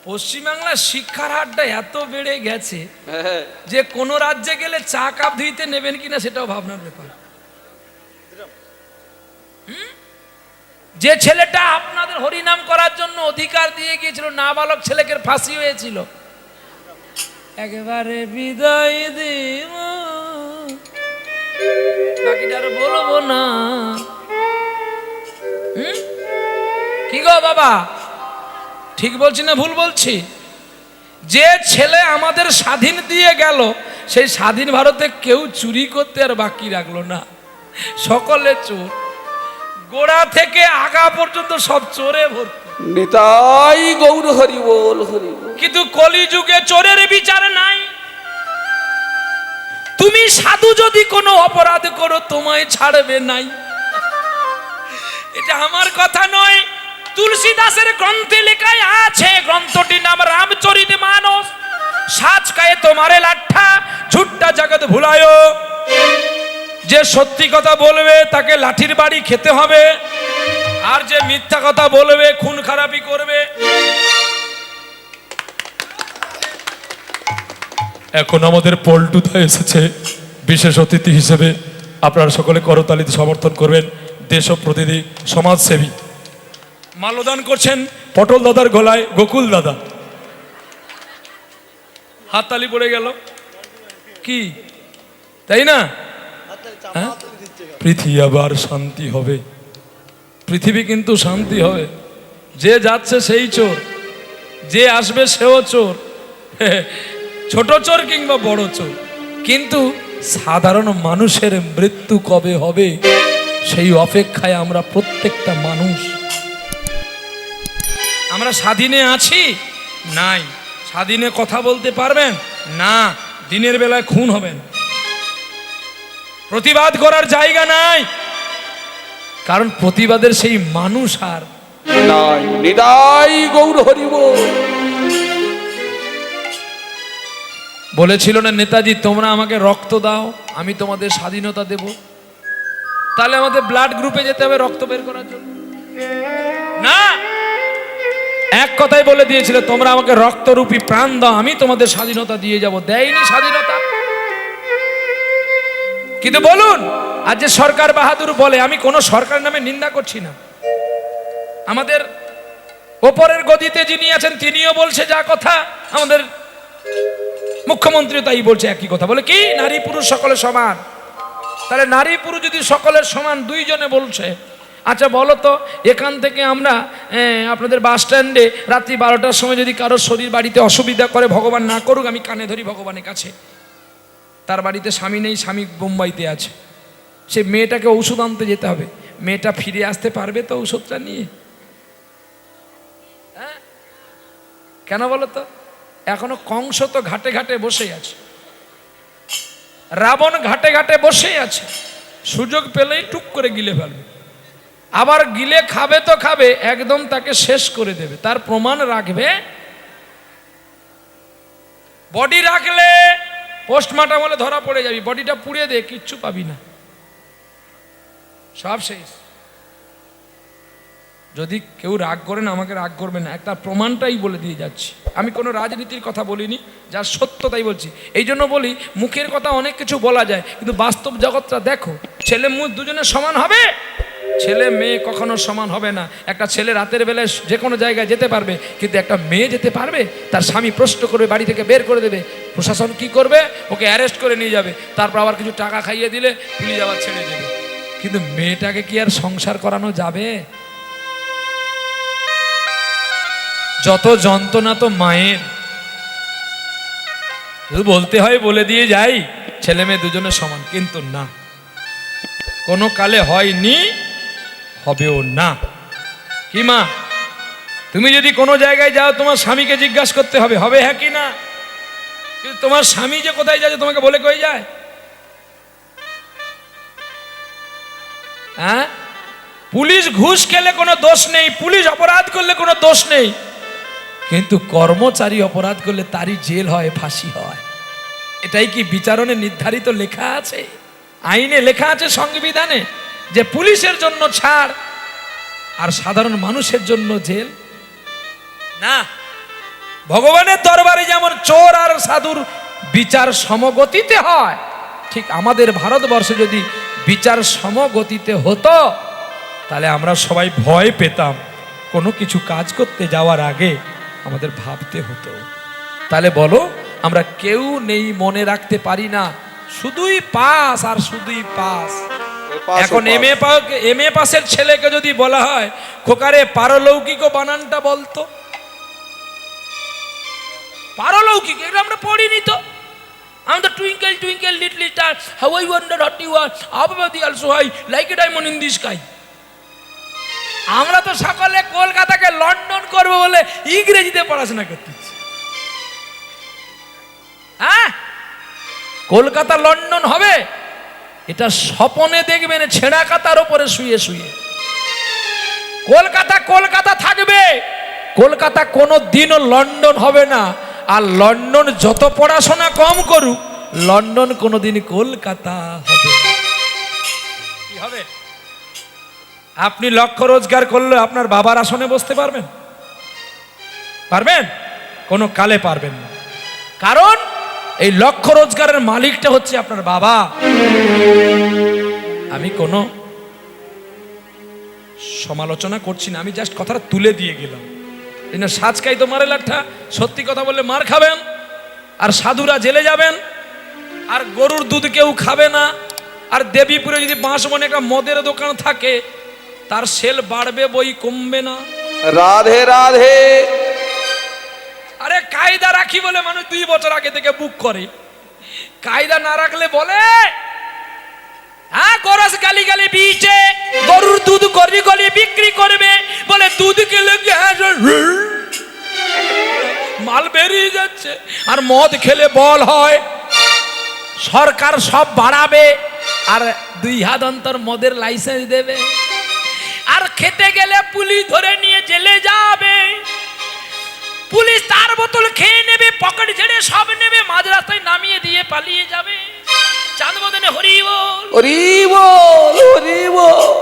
পশ্চিমবাংলার শিক্ষার হারটা এত বেড়ে গেছে যে কোন রাজ্যে গেলে চা কাপ ধুইতে নেবেন কিনা সেটাও ভাবনার ব্যাপার। যে ছেলেটা আপনাদের হরিনাম করার জন্য অধিকার দিয়ে গিয়েছিল, নাবালক ছেলেকে ফাঁসি হয়েছিল, একেবারে বিদায় দিব, বাকিটা আর বলবো না। কি গো বাবা, ঠিক বলছি না ভুল বলছি? যে ছেলে আমাদের স্বাধীন দিয়ে গেল, সেই স্বাধীন ভারতে কেউ চুরি করতে আর বাকি রাখলো না, সকলে চোর, গোড়া থেকে আগা পর্যন্ত সব চোরে ভর্তি। নিতাই গৌর হরি বল, হরি বল। কিন্তু কলিযুগে চোরের বিচার নাই। তুমি সাধু যদি কোনো অপরাধ করো তোমায় ছাড়বে নাই। এটা আমার কথা নয়, তুলসীদাসের গ্রন্থে লেখায় আছে, গ্রন্থটির নাম রামচরিতমানস। সাচ কায়ে তোমারে লাঠা, ঝুট্টা জগৎ ভুলায়। যে সত্যি কথা বলবে তাকে লাঠির বাড়ি খেতে হবে, আর যে মিথ্যা কথা বলবে খুন খারাপি করবে। এখন আমাদের পল্টুদা এসেছে বিশেষ অতিথি হিসেবে, আপনারা সকলে করতালিতে সমর্থন করবেন। দেশপ্রতিনিধি সমাজসেবী মাল্যদান করছেন পটল দাদার গলায় গোকুল দাদা। হাততালি পড়ে গেল কি, তাই না? পৃথিবী আবার শান্তি হবে, পৃথিবী কিন্তু শান্তি হবে। যে যাচ্ছে সেই চোর, যে আসবে সেও চোর, ছোট চোর কিংবা বড় চোর। কিন্তু সাধারণ মানুষের মৃত্যু কবে হবে সেই অপেক্ষায় আমরা প্রত্যেকটা মানুষ। আমরা স্বাধীনে আছি? নাই। স্বাধীনে কথা বলতে পারবেন না, দিনের বেলায় খুন হবেন। প্রতিবাদ করার জায়গা নাই, কারণ প্রতিবাদের সেই মানুষ আর নাই। নিতাই গৌর হরি বল। বলেছিল না নেতাজি, তোমরা আমাকে রক্ত দাও আমি তোমাদের স্বাধীনতা দেব। তাহলে আমাদের ব্লাড গ্রুপে যেতে হবে রক্ত বের করার জন্য না। এক কথাই বলে দিয়েছিল, তোমরা আমাকে রক্তরূপী প্রাণ দাও আমি তোমাদের স্বাধীনতা দিয়ে যাব। দেয়নি স্বাধীনতা। কিন্তু বলুন, আজ যে সরকার বাহাদুর বলে, আমি কোনো সরকার নামে নিন্দা করছি না, আমাদের ওপরের গদিতে যিনি আছেন তিনিও বলছে যা কথা, আমাদের মুখ্যমন্ত্রী তাই বলছে একই কথা। বলে কি, নারী পুরুষ সকলে সমান। তাহলে নারী পুরুষ যদি সকলের সমান, দুইজনে বলছে, আচ্ছা বলো তো, এখান থেকে আমরা আপনাদের বাস স্ট্যান্ডে রাত্রি 12টার সময় যদি কারোর শরীর বাড়িতে অসুবিধা করে, ভগবান না করুক, আমি কানে ধরি ভগবানের কাছে, তার বাড়িতে স্বামী নেই, স্বামী বোম্বাইতে আছে, সে মেয়েটাকে ঔষধ আনতে যেতে হবে, মেয়েটা ফিরে আসতে পারবে তো ঔষধটা নিয়ে? হ্যাঁ, কেন বলো তো? এখনো কংস তো ঘাটে ঘাটে বসে আছে, রাবণ ঘাটে ঘাটে বসে আছে, সুযোগ পেলেই টুক করে গিলে ফেলবে। আবার গিলে খাবে তো খাবে, একদম তাকে শেষ করে দেবে। তার প্রমাণ রাখবে, বডি রাখলে পোস্টমর্টম হলে ধরা পড়ে যাবি, বডিটা পুড়িয়ে দে, কিচ্ছু পাবি না, সব শেষ। যদি কেউ রাগ করেন আমাকে রাগ করবে না, একটা প্রমাণটাই বলে দিয়ে যাচ্ছি। আমি কোনো রাজনীতির কথা বলিনি, যা সত্য তাই বলছি। এই জন্য বলি, মুখের কথা অনেক কিছু বলা যায়, কিন্তু বাস্তব জগৎটা দেখো। ছেলে মেয়ে দুজনের সমান হবে? ছেলে মেয়ে কখনো সমান হবে না। একটা ছেলে রাতের বেলায় যে কোনো জায়গায় যেতে পারবে, কিন্তু একটা মেয়ে যেতে পারবে? তার স্বামী প্রশ্ন করবে, বাড়ি থেকে বের করে দেবে, প্রশাসন কি করবে? ওকে অ্যারেস্ট করে নিয়ে যাবে, তারপর আবার কিছু টাকা খাইয়ে দিলে পুলিশ আবার ছেড়ে দেবে। কিন্তু মেয়েটাকে কি আর সংসার করানো যাবে? যত যন্ত্রণা তো মায়ের। শুধু বলতে হয়, বলে দিয়ে যাই ছেলে মেয়ে দুজনে সমান, কিন্তু না, কোনো কালে হয়নি, হবেও না। কি মা, তুমি যদি কোনো জায়গায় যাও তোমার স্বামীকে জিজ্ঞাসা করতে হবে, হবে হ্যাঁ কি না? কিন্তু তোমার স্বামী যে কোথায় যাচ্ছে তোমাকে বলে কই যায়? হ্যাঁ, পুলিশ ঘুষ খেলে কোনো দোষ নেই, পুলিশ অপরাধ করলে কোনো দোষ নেই, কিন্তু কর্মচারী অপরাধ করলে তারই জেল হয়, ফাঁসি হয়। এটাই কি বিচারণে নির্ধারিত লেখা আছে? আইনে লেখা আছে, সংবিধানে, যে পুলিশের জন্য ছাড় আর সাধারণ মানুষের জন্য জেল? না, ভগবানের দরবারে যেমন চোর আর সাধুর বিচার সমগতিতে হয়, ঠিক আমাদের ভারতবর্ষে যদি বিচার সমগতিতে হতো তাহলে আমরা সবাই ভয় পেতাম। কোনো কিছু কাজ করতে যাওয়ার আগে আমাদের ভাবতে হতো। তাহলে বলো, আমরা কেউ নেই মনে রাখতে পারি না, শুধুই পাস আর শুধুই পাস। এখন এম এ পাসের ছেলেকে যদি বলা হয় খোকারে পারলৌকিক বানানটা বলতো, পারলৌকিক এটা আমরা পড়িনি তো। আমরা twinkle twinkle little star how I wonder what you are up above the world so high like a diamond in the sky. আমরা তো সকলে কলকাতাকে লন্ডন করব বলে ইংরেজিতে পড়াশোনা করতেছি। হ্যাঁ, কলকাতা লন্ডন হবে এটা স্বপনে দেখবেন, ছেঁড়া কাতার উপরে শুয়ে শুয়ে। কলকাতা কলকাতা থাকবে, কলকাতা কোনো দিনও লন্ডন হবে না। আর লন্ডন যত পড়াশোনা কম করুক, লন্ডন কোনোদিন কলকাতা হবে না। কি হবে? আপনি লক্ষ রোজগার করলে আপনার বাবার আসনে বসতে পারবেন? পারবেন? কোনো কালে পারবেন না। কারণ এই লক্ষ রোজগারের মালিকটা হচ্ছে আপনার বাবা। আমি কোনো সমালোচনা করছি না, আমি জাস্ট কথাটা তুলে দিয়ে গেলাম। সাজকাই তো মারে লাঠা, সত্যি কথা বললে মার খাবেন, আর সাধুরা জেলে যাবেন, আর গরুর দুধ কেউ খাবে না। আর দেবীপুরে যদি বাঁশবনে একটা মদের দোকান থাকে, তার সেল বাড়বে বই কমবে না। রাধে রাধে। আরে কায়দা রাখি বলে মানুষ 2 বছর আগে থেকে বুক করে, কায়দা না রাখলে বলে হ্যাঁ গরস গালি গালি বিচে গরুর দুধ গলি গলি বিক্রি করবে বলে দুধ খেলে গ্যাস মাল বেরিয়ে যাচ্ছে। আর মদ খেলে বল হয়, সরকার সব বাড়াবে আর 2 হাত অন্তর মদের লাইসেন্স দেবে। আর খেতে গেলে পুলিশ ধরে নিয়ে জেলে যাবে, পুলিশ তার বোতল খেয়ে নেবে, পকেট ঝেড়ে সব নেবে, মাঝ রাস্তায় নামিয়ে দিয়ে পালিয়ে যাবে। চাঁদ বদনে হরি বল, হরি বল, হরি বল।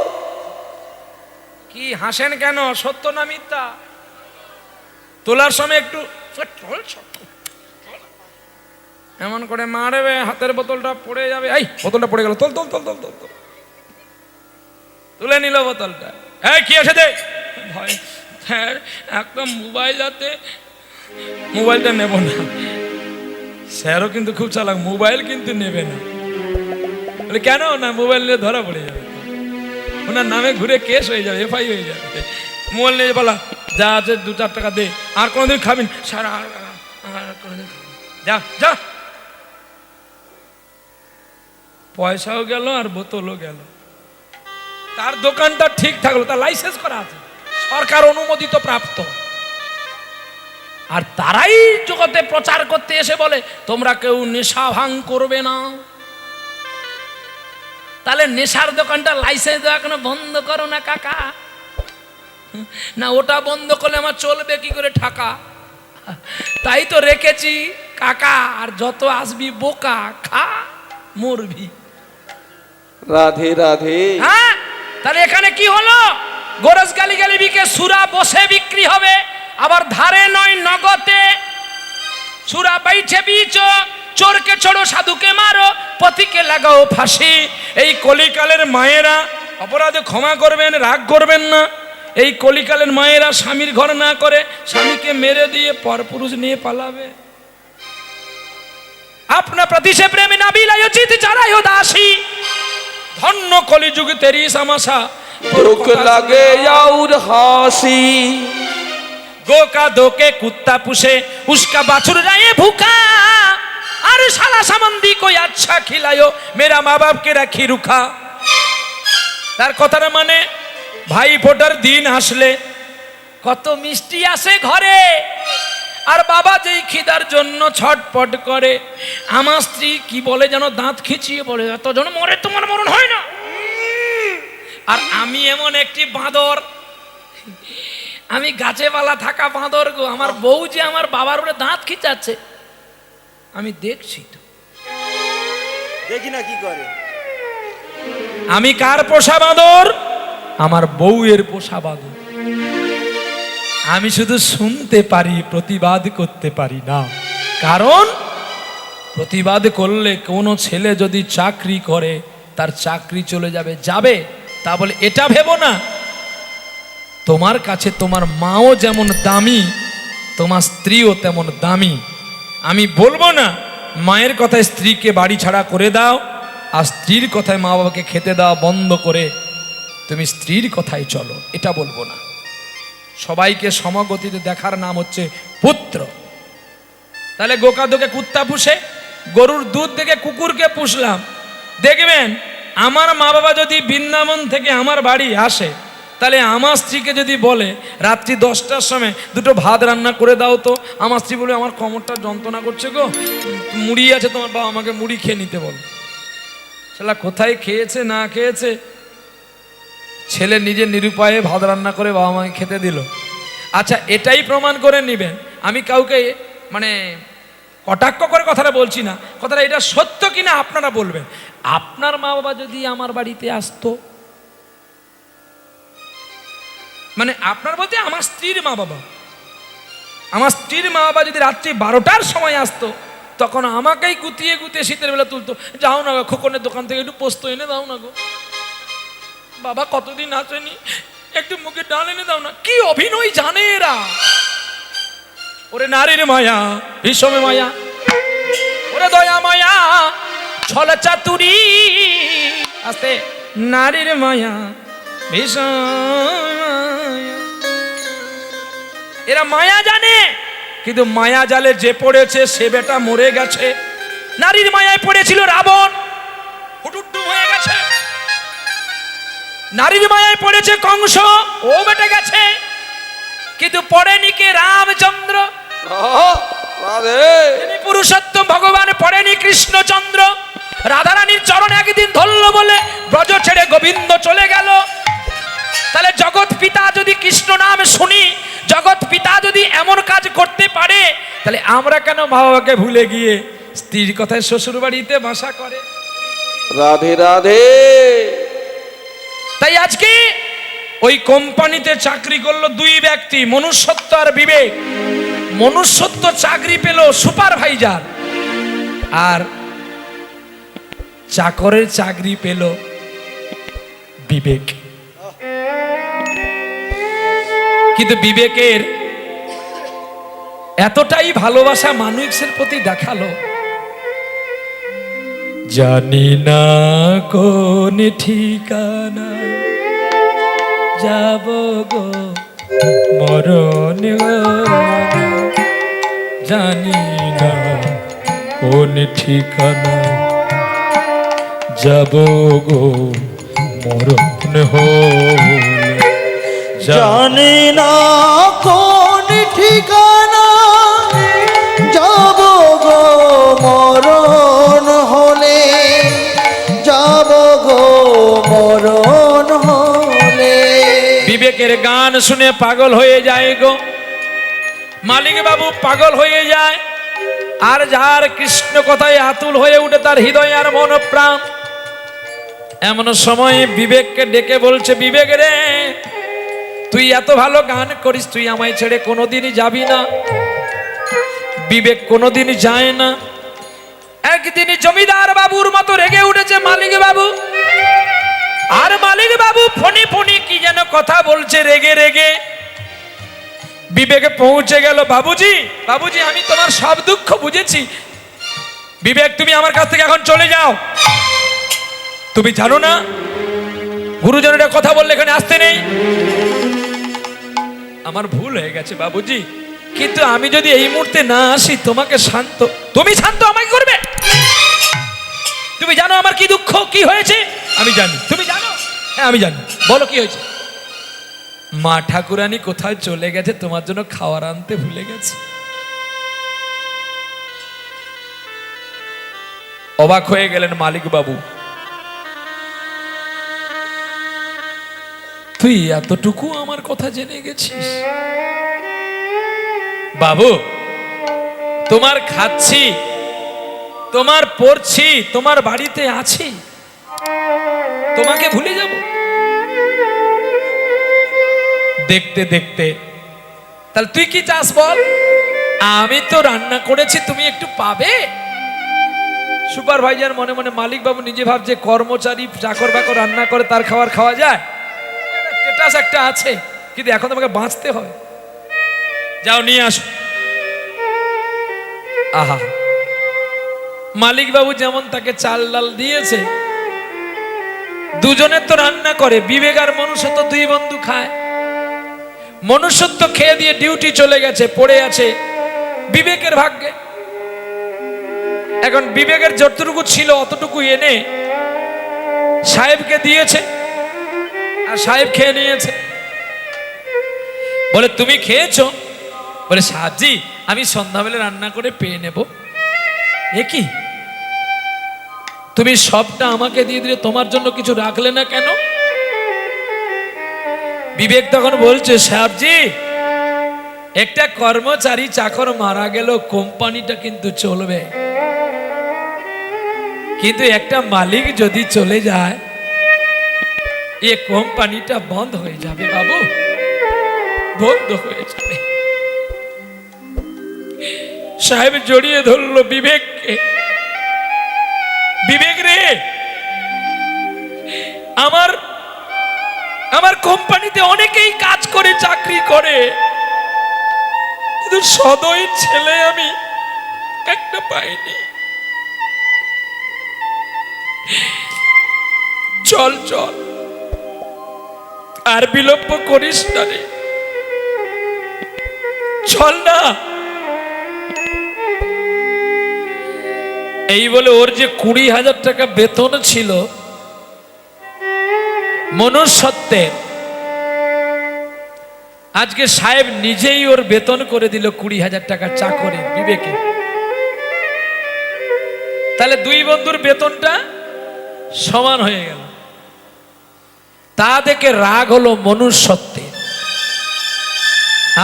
কি হাসেন কেন? সত্য না মিথ্যা? তোলার সময় একটু এমন করে মারবে, হাতের বোতলটা পড়ে যাবে। এই বোতলটা পড়ে গেল, তোল তোল তোল তোল তোল। তুলে নিল বোতলটা। এই কি আছে দে? ভয় স্যার একটা মোবাইল হাতে, মোবাইলটা নেব না। স্যারও কিন্তু খুব চালাক, মোবাইল কিন্তু নেবে না। বলে কেন না? মোবাইল নিয়ে ধরা পড়ে যাবে, ওনার নামে ঘুরে কেস হয়ে যাবে, এফআই হয়ে যাবে। মোবাইল নিয়ে বলা যা আছে 2-4 টাকা দে, আর কোনোদিন খাবিন স্যার, আর কোনোদিন যা যা। পয়সাও গেল আর বোতলও গেল। তার দোকানটা ঠিক থাকলো, তার লাইসেন্স করা আছে, সরকার অনুমোদিত প্রাপ্ত। আর তারাই জগতে প্রচার করতে এসে বলে তোমরা কেউ নেশা ভাঙ করবে না। তাহলে নেশার দোকানটা লাইসেন্স দেওয়া কেন বন্ধ করো না কাকা? না ওটা বন্ধ করলে আমার চলবে কি করে টাকা? তাই তো রেখেছি কাকা, আর যত আসবি বোকা খা মরবি। রাধে রাধে। হ্যাঁ, তাহলে এখানে কি হলো? গোরস গালি গালি বিকে সুরা বসে বিক্রি হবে, আবার ধারে নয় নগদে। সুরা বাইছে বিচ, চোরকে ছোড়ো সাধুকে মারো, পথিকে লাগাও ফাঁসি। এই কলিকালের মায়েরা অপরাধে ক্ষমা করবেন, রাগ করবেন না। এই কলিকালের মায়েরা স্বামীর ঘর না করে স্বামীকে মেরে দিয়ে পরপুরুষ নিয়ে পালাবে। আপনা প্রতিশে প্রেমে না বিলায় চিত চারায় দাসী। ধন্য কলিযুগ তেরি সামাশা, दुख लगे और हासी। गो का दो के कुत्ता पुसे उसका बाछुर रहे भूखा। अरे साला समंदी कोई अच्छा खिलायो, मेरा माँ बाप के रखी रुखा। তার কথাটা মানে ভাই ফোটার দিন আসলে কত মিষ্টি আসে ঘরে, আর বাবা যেই খিদার জন্য ছটপট করে। আমার স্ত্রী কি বলে যেন দাঁত খিচিয়ে বলে, এতজন মরে তোমার মরণ হয় না। আর আমি এমন একটি বাঁদর, আমি গাছে পালা থাকা বাঁদর গো। আমার বউ যে আমার বাবার উপরে দাঁত খিচাচ্ছে, আমি দেখছি তো। দেখি না কি করে। আমি কার পোষা বাঁদর? আমার বউয়ের পোষা বাঁদর। আমি শুধু শুনতে পারি, প্রতিবাদ করতে পারি না। কারণ প্রতিবাদ করলে কোনো ছেলে যদি চাকরি করে তার চাকরি চলে যাবে, তা বলে এটা ভেবো না তোমার কাছে তোমার মাও যেমন দামি, তোমার স্ত্রীও তেমন দামি। আমি বলবো না মায়ের কথায় স্ত্রীকে বাড়ি ছাড়া করে দাও, আর স্ত্রীর কথায় মা বাবাকে খেতে দাও বন্ধ করে তুমি স্ত্রীর কথাই চলো, এটা বলবো না। সবাইকে সমগতিতে দেখার নাম হচ্ছে পুত্র। তাহলে গোকা দোকে কুত্তা পুষে, গরুর দুধ থেকে কুকুরকে পুষলাম। দেখবেন আমার মা বাবা যদি বৃন্দাবন থেকে আমার বাড়ি আসে, তাহলে আমার স্ত্রীকে যদি বলে রাত্রি 10টার সময় দুটো ভাত রান্না করে দাও তো, আমার স্ত্রী বলে আমার কোমরটা যন্ত্রণা করছে গো, মুড়ি আছে তোমার বাবা, আমাকে মুড়ি খেয়ে নিতে বল। শালা কোথায় খেয়েছে না খেয়েছে, ছেলে নিজে নিরুপায়ে ভাত রান্না করে বাবা মাকে খেতে দিল। আচ্ছা, এটাই প্রমাণ করে নেবেন, আমি কাউকে মানে কটাক্ষ করে কথাটা বলছি না, কথাটা এটা সত্য কিনা আপনারা বলবেন। আপনার মা বাবা যদি আমার বাড়িতে আসতো, মানে আপনার বলতে আমার স্ত্রীর মা বাবা, আমার স্ত্রীর মা বাবা যদি রাত্রি 12টার সময় আসতো, তখন আমাকেই গুতিয়ে গুতিয়ে শীতের বেলা তুলতো, যাও না গো খোকনের দোকান থেকে একটু পোস্ত এনে দাও না গো, বাবা কতদিন আসেনি, একটু মুখে ডাল এনে দাও না। কি অভিনয় জানে এরা। ওরে নারীর মায়া ভীষণ মায়া, ওরে দয়া মায়া ছলা চাতুরি, আস্তে নারীর মায়া ভীষণ মায়া। এরা মায়া জানে, কিন্তু মায়া জালে যে পড়েছে সে বেটা মরে গেছে। নারীর মায়ায় পড়েছিল রাবণ, হুটুটু হয়ে গেছে। নারীর মায়ায় পড়েছে কংস, ও বেটে গেছে। কিন্তু পড়েনি কে রামচন্দ্র, তিনি পুরুষোত্তম ভগবান, পড়েনি কৃষ্ণচন্দ্র। রাধারানীর চরণ একদিন ধরল বলে ব্রজ ছেড়ে গোবিন্দ চলে গেল। তাহলে জগৎ পিতা যদি কৃষ্ণ নাম শুনি, জগৎ পিতা যদি এমন কাজ করতে পারে, তাহলে আমরা কেন মা বাবাকে ভুলে গিয়ে স্ত্রীর কথায় শ্বশুর বাড়িতে বাসা করে? রাধে রাধে। তাই আজকে ওই কোম্পানিতে চাকরি করলো দুই ব্যক্তি, মনুষ্যত্ব আর বিবেক। মনুষ্যত্ব চাকরি পেল সুপারভাইজার, আর চাকরের চাকরি পেল বিবেক। কিন্তু বিবেকের এতটাই ভালোবাসা মানুষের প্রতি দেখালো, জানি না কোন ঠিকানা যাব গো মরণ, জানি না কোন ঠিকানা যাব গো মরণ হলে, জানি না কোন ঠিকানা যাব গো মরণ হলে, যাব গো মরণ হলে। বিবেকের গান শুনে পাগল হয়ে যায় গো, মালিক বাবু পাগল হয়ে যায়। আর যার কৃষ্ণ কথায় আতুল হয়ে উঠে তার হৃদয় আর মন প্রাণ, এমন সময় বিবেককে ডেকে বলছে, বিবেক রে, তুই এত ভালো গান করিস, তুই আমায় ছেড়ে কোনোদিনই যাবি না। বিবেক কোনোদিন যায় না। একদিন জমিদার বাবুর মতো রেগে উঠেছে মালিক বাবু, আর মালিক বাবু ফোনে ফোনে কি যেন কথা বলছে রেগে রেগে। বিবেকে পৌঁছে গেল, বাবুজি বাবুজি আমি তোমার সব দুঃখ বুঝেছি, বিবেক তুমি আমার কাছ থেকে এখন চলে যাও। তুমি জানো না গুরুজনেরা কথা বললে এখানে আসতে নেই। আমার ভুল হয়ে গেছে বাবুজি, কিন্তু আমি যদি এই মুহূর্তে না আসি তোমাকে শান্ত, তুমি শান্ত আমাকে করবে? তুমি জানো আমার কি দুঃখ, কি হয়েছে? আমি জানি। তুমি জানো? হ্যাঁ আমি জানি। বলো কি হয়েছে? মা ঠাকুরানী কোথায় চলে গেছে, তোমার জন্য খাবার আনতে ভুলে গেছে। অবাক হয়ে গেলেন মালিক বাবু, তুই এতটুকু আমার কথা জেনে গেছিস? বাবু তোমার খাচ্ছি, তোমার পড়ছি, তোমার বাড়িতে আছি, তোমাকে ভুলে যাব? দেখতে দেখতে তাহলে তুই কি চাস বল? আমি তো রান্না করেছি, তুমি একটু পাবে। সুপারভাইজার মনে মনে, মালিক বাবু নিজে ভাবছে কর্মচারী চাকর বাকর রান্না করে তার খাবার খাওয়া যায়, স্ট্যাটাস একটা আছে, কিন্তু এখন তোমাকে বাঁচতে হবে। যাও নিয়ে আসো। আহা, মালিক বাবু যেমন তাকে চাল ডাল দিয়েছে, দুজনের তো রান্না করে, বিবেক আর মনুষ্যত্ব দুই বন্ধু খায়। মনুষ্যত্ব খেয়ে দিয়ে ডিউটি চলে গেছে, পড়ে আছে বিবেকের ভাগ্যে। এখন বিবেকের যতটুকু ছিল অতটুকু এনে সাহেবকে দিয়েছে, আর সাহেব খেয়ে নিয়েছে। বলে তুমি খেয়েছো? বলে সাহেবজি আমি সন্ধ্যাবেলা রান্না করে পেয়ে নেব। এ কি, তুমি সবটা আমাকে দিয়ে দিলে, তোমার জন্য কিছু রাখলে না কেন? বিবেক তখন বলছে সাহেবজি, একটা কর্মচারী চাকর মারা গেল কোম্পানিটা কিন্তু চলবে, কিন্তু একটা মালিক যদি চলে যায় এ কোম্পানিটা বন্ধ হয়ে যাবে বাবু, বন্ধ হয়ে যাবে। সাহেব জড়িয়ে ধরলো বিবেককে। বিবেক রে, আমার আমার কোম্পানিতে অনেকেই কাজ করে, চাকরি করে, কিন্তু সদয় ছেলে আমি একটা পাইনি। চল চল, আর বিলম্ব করিস না রে, চল না। এই বলে ওর যে 20,000 টাকা বেতন ছিল মনুষ্যত্বের, আজকে সাহেব নিজেই ওর বেতন করে দিল 20,000 টাকা চাকরে বিবেকে। তাহলে দুই বন্ধুর বেতনটা সমান হয়ে গেল। তা দেখে রাগ হলো মনুষ্যত্বে।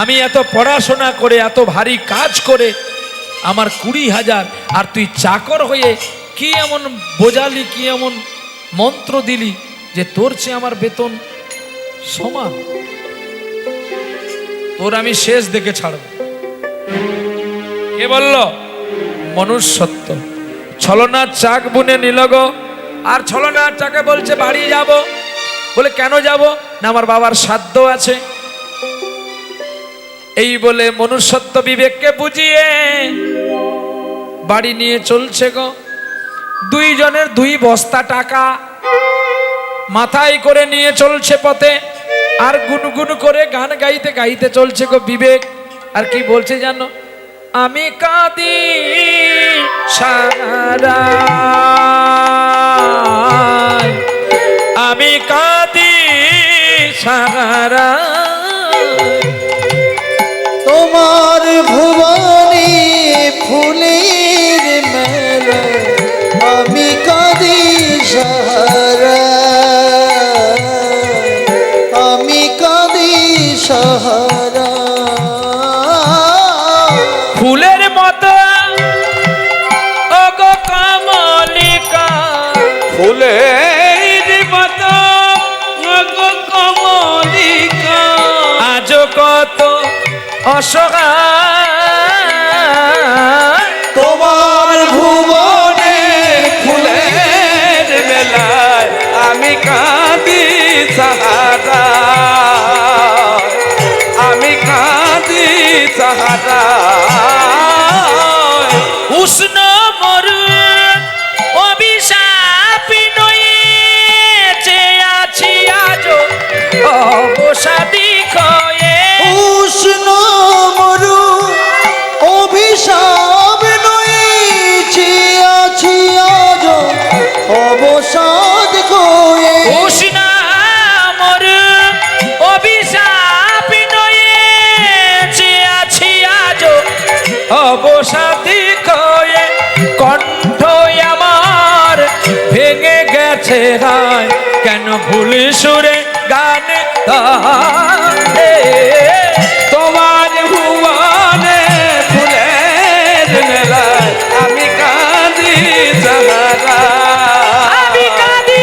আমি এত পড়াশোনা করে, এত ভারী কাজ করে আমার 20,000, আর তুই চাকর হয়ে কি এমন বোঝালি, কি এমন মন্ত্র দিলি যে তোর চেয়ে আমার বেতন সমান? তোর আমি শেষ দেখে ছাড়ব। কে বলল? মনুষ্যত্ব। ছলনার চাক বুনে নিল গো, আর ছলনার চাকে বলছে বাড়ি যাব। বলে কেন যাব? না আমার বাবার শ্রাদ্ধ আছে। এই বলে মনুষ্যত্ব বিবেককে বুঝিয়ে বাড়ি নিয়ে চলছে গো। দুইজনের 2 বস্তা টাকা মাথায় করে নিয়ে চলছে পথে, আর গুনগুন করে গান গাইতে গাইতে চলছে গো বিবেক। আর কি বলছে জানো? আমি কাঁদি সারা, আমি কাঁদি সারা, তোমার ভুবনে ফুলের মেলা, আমি কাঁদি সাহারা, আমি কাঁদি সাহারা। ফুলের মতো ওগো কমলিকা, ফুলের মতো ওগো কমলিকা, আজ কত অসহায়, তোমার ভুবনে ফুলের বেলায় আমি কাঁদি সাহারা, আমি কাঁদি সাহারা। উষ্ণ মরু অভিশাপী নয়েছে আছি আজ অবসাদী হয়ে। উষ্ণ মরু অভিশাপ নইছে আছি আজ অবসাদ হয়ে। উষ্ণ মরু অভিশাপী নয়েছে আছি আজ অবসাদী হয়ে। কণ্ঠ আমার ভেঙে গেছে হায়, কেন ভুল সুরে গান গাহে। তোমার ভুবনে ফুলের মেলায় আমি কাঁদি সাহারা, আমি কাঁদি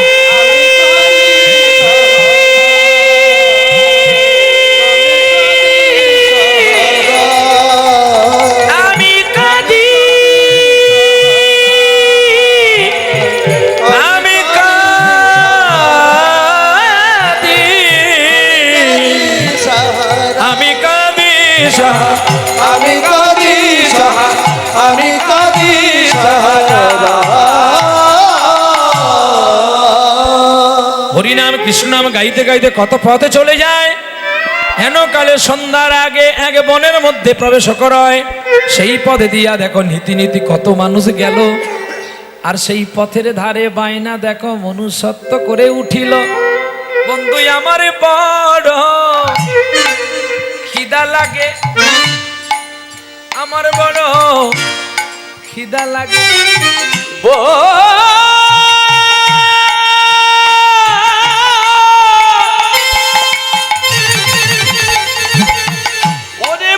গাইতে গাইতে কত পথে চলে যায়। হেন কালে সন্ধ্যার আগে এক বনের মধ্যে প্রবেশ করায়। সেই পথে দিয়া দেখো নীতি নীতি কত মানুষ গেল। আর সেই পথের ধারে বায়না দেখো মনুষ্যত্ব করে উঠিল। বন্ধু আমার বড় খিদা লাগে, আমার বড় খিদা লাগে। ওরে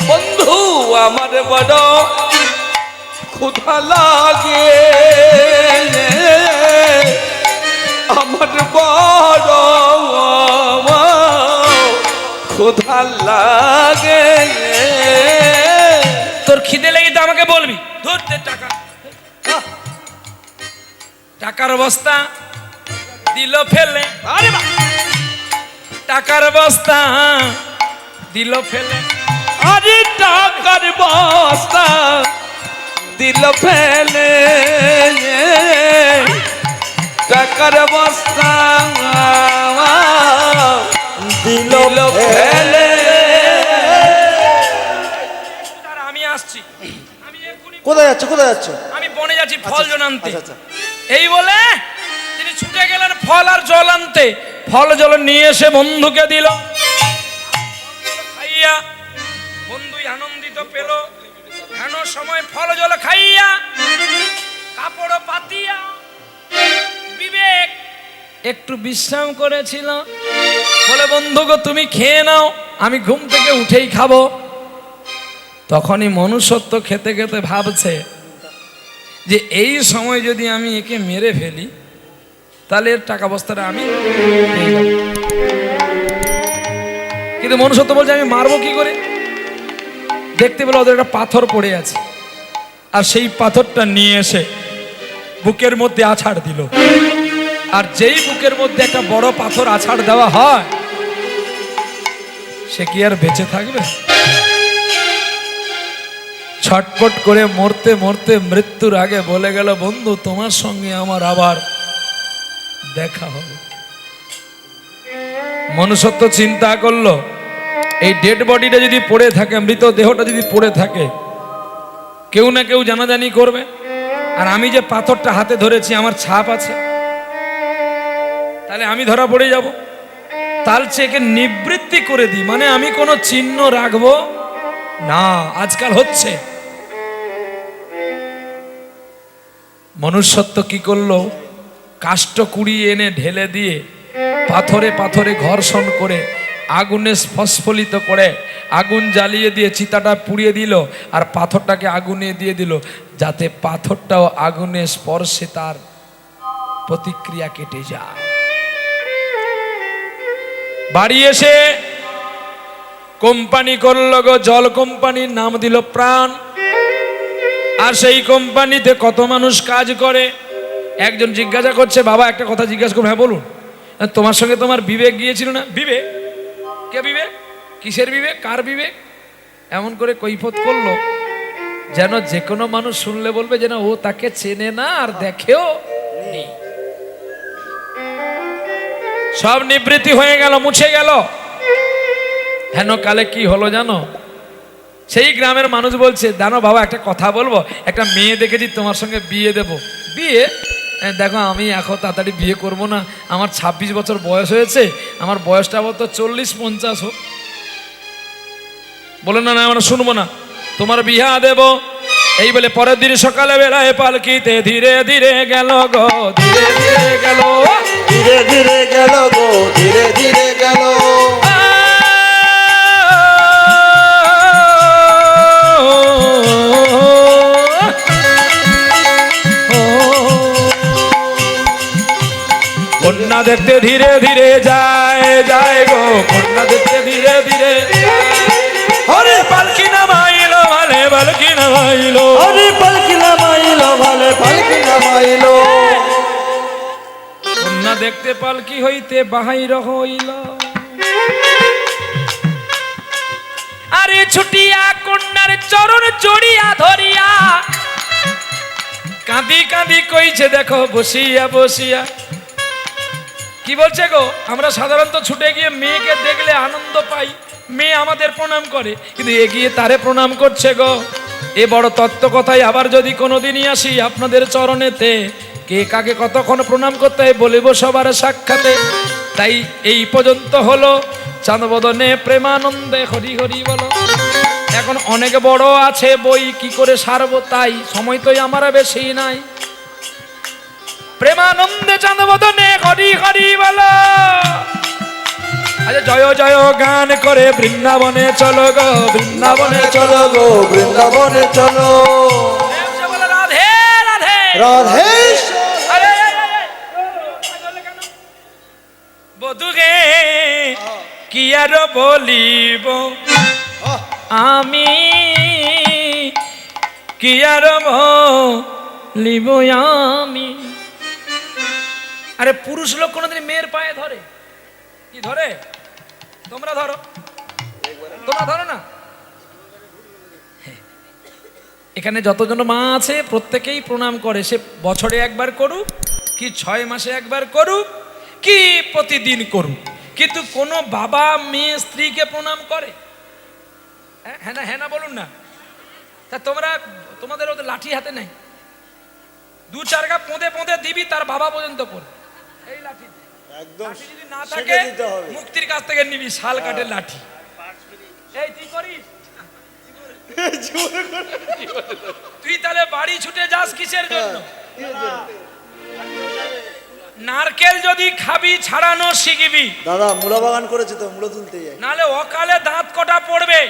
বন্ধু আমার বড় ক্ষুধা লাগে, আমার বড় ক্ষুধা লাগে। তোর খিদে লেগে তো আমাকে বলবি ধরতে টাকা, টাকার বস্তা দিল ফেলে। আরে বাহ! টাকার বস্তা দিল ফেলে। আরে টাকার বস্তা দিল ফেলে, টাকার বস্তা দিল ফেলে। আর আমি আসছি, আমি এক্ষুনি কোথায় যাচ্ছ কোথায় যাচ্ছ? আমি বনে যাচ্ছি ফল জল আনতে। আচ্ছা আচ্ছা। এই বলে তিনি ছুটে গেলেন ফল আর জল আনতে। ফল জল নিয়ে এসে বন্ধুকে দিল। খাইয়া বন্ধুই আনন্দিত পেল। কেন সময় ফল জল খাইয়া কাপড় পাতিয়া বিবেক একটু বিশ্রাম করেছিল। বলে বন্ধু গো তুমি খেয়ে নাও, আমি ঘুম থেকে উঠেই খাবো। তখনই মনুষ্যত্ব খেতে খেতে ভাবছে যে এই সময় যদি আমি একে মেরে ফেলি তাহলে এর টাকা বস্তাটা আমি পেয়ে যাবো। কিন্তু মনুষ্যত্ব বলছে আমি মারবো কি করে। দেখতে পেলে ওদের একটা পাথর পড়ে আছে, আর সেই পাথরটা নিয়ে এসে বুকের মধ্যে আছাড় দিল। আর যেই বুকের মধ্যে একটা বড় পাথর আছাড় দেওয়া হয়, সে কি আর বেঁচে থাকবে? ছটপট করে মরতে মরতে মৃত্যুর আগে বলে গেল বন্ধু তোমার সঙ্গে আমার আবার দেখা হবে। মনুষ্যত্ব চিন্তা করলো এই ডেড বডিটা যদি পড়ে থাকে, মৃত দেহটা যদি পড়ে থাকে, কেউ না কেউ জানাজানি করবে। আর আমি যে পাথরটা হাতে ধরেছি আমার ছাপ আছে, তাহলে আমি ধরা পড়ে যাব। তার চেয়ে নিবৃত্তি করে দিই, মানে আমি কোনো চিহ্ন রাখবো না। আজকাল হচ্ছে মনুষ্যত্ব কি করলো, কাষ্ঠ কুড়িয়ে এনে ঢেলে দিয়ে পাথরে পাথরে ঘর্ষণ করে আগুনে স্ফস্ফলিত করে আগুন জ্বালিয়ে দিয়ে চিতাটা পুড়িয়ে দিল, আর পাথরটাকে আগুনে দিয়ে দিল, যাতে পাথরটাও আগুনে স্পর্শে তার প্রতিক্রিয়া কেটে যায়। বাড়ি এসে কোম্পানি করলো গো, জল কোম্পানির নাম দিল প্রাণ। আর সেই কোম্পানিতে কত মানুষ কাজ করে। একজন জিজ্ঞাসা করছে বাবা একটা কথা জিজ্ঞাসা করবো। হ্যাঁ বলুন। তোমার সঙ্গে তোমার বিবেক গিয়েছিল না? বিবেক? কে বিবেক? কিসের বিবেক? কার বিবেক? এমন করে কৈফত করলো যেন যে কোনো মানুষ শুনলে বলবে যেন ও তাকে চেনে না আর দেখেও নেই। সব নিবৃত্তি হয়ে গেল, মুছে গেল। হেন কালে কি হলো জানো? সেই গ্রামের মানুষ বলছে জানো বাবা একটা কথা বলবো, একটা মেয়ে দেখেছি তোমার সঙ্গে বিয়ে দেব। বিয়ে? দেখো আমি এখন তাড়াতাড়ি বিয়ে করব না, আমার 26 বছর বয়স হয়েছে, আমার বয়সটা আবার তো 40-50 হোক। বলে না না আমরা শুনবো না, তোমার বিয়া দেব। এই বলে পরের দিন সকালে বেলায় পালকিতে ধীরে ধীরে গেল গো, ধীরে ধীরে গেল, ধীরে ধীরে গেল গো, ধীরে ধীরে গেল। কন্যা দেখতে ধীরে ধীরে যায় যায় গো, কন্যা দেখতে ধীরে ধীরে হরে পালকি নামাইলো ভালে, পালকি নামাইলো, হরি পালকি নামাইলো ভালে, পালকি নামাইলো। কন্যা কন্যা দেখতে পালকি হইতে বাহির হইল, আরে ছুটিয়া কন্যার চরণ জড়িয়া ধরিয়া কাঁদি কাঁদি কইছে দেখো বসিয়া বসিয়া। কি বলছে গো, আমরা সাধারণত ছুটে গিয়ে মেয়েকে দেখলে আনন্দ পাই, মেয়ে আমাদের প্রণাম করে, কিন্তু এগিয়ে তারে প্রণাম করছে গো। এ বড় তত্ত্ব কথাই আবার যদি কোনোদিনই আসি আপনাদের চরণেতে, কে কাকে কতক্ষণ প্রণাম করতে হয় বলিব সবার সাক্ষাতে। তাই এই পর্যন্ত হলো, চাঁদবদনে প্রেমানন্দে হরি হরি বলো। এখন অনেক বড় আছে বই, কি করে সারবো তাই সময় তো আমার বেশি নাই। প্রেমানন্দে চাঁদবদনে হরি হরি বলো। আচ্ছা জয় জয় গান করে বৃন্দাবনে চলো গো, বৃন্দাবনে চলো গো, বৃন্দাবনে চলো। রাধে রাধে রাধে বধুকে কি আর বলিব আমি, কি আর বলিব আমি। আরে পুরুষ লোক কোনোদিন মেয়ের পায়ে ধরে? কি ধরে? তোমরা ধরো, তোমরা ধরো না। এখানে যতজন মা আছে প্রত্যেকেই প্রণাম করে, সে বছরে একবার করুক কি 6 মাসে একবার করুক কি প্রতিদিন করুক, কিন্তু কোনো বাবা মেয়ে স্ত্রীকে প্রণাম করে? হ্যাঁ না, হ্যাঁ না বলুন না। তা তোমরা, তোমাদের ওদের লাঠি হাতে নেই, 2-4 গা পোঁদে পোঁদে দিবি, তার বাবা পর্যন্ত করে এই লাঠি। একদম লাঠি যদি না থাকে মুক্তির কাছ থেকে নিবি শাল কাঠের লাঠি। এই তুই করিস? তুই তাহলে বাড়ি ছুটে যাস কিসের জন্য? নারকেল যদি খাবি ছাড়ানো শিখবি। দাদা মূলা বাগান করেছে তো, মূলা তুলতে যায়, নালে অকালে দাঁত কটা পড়বে।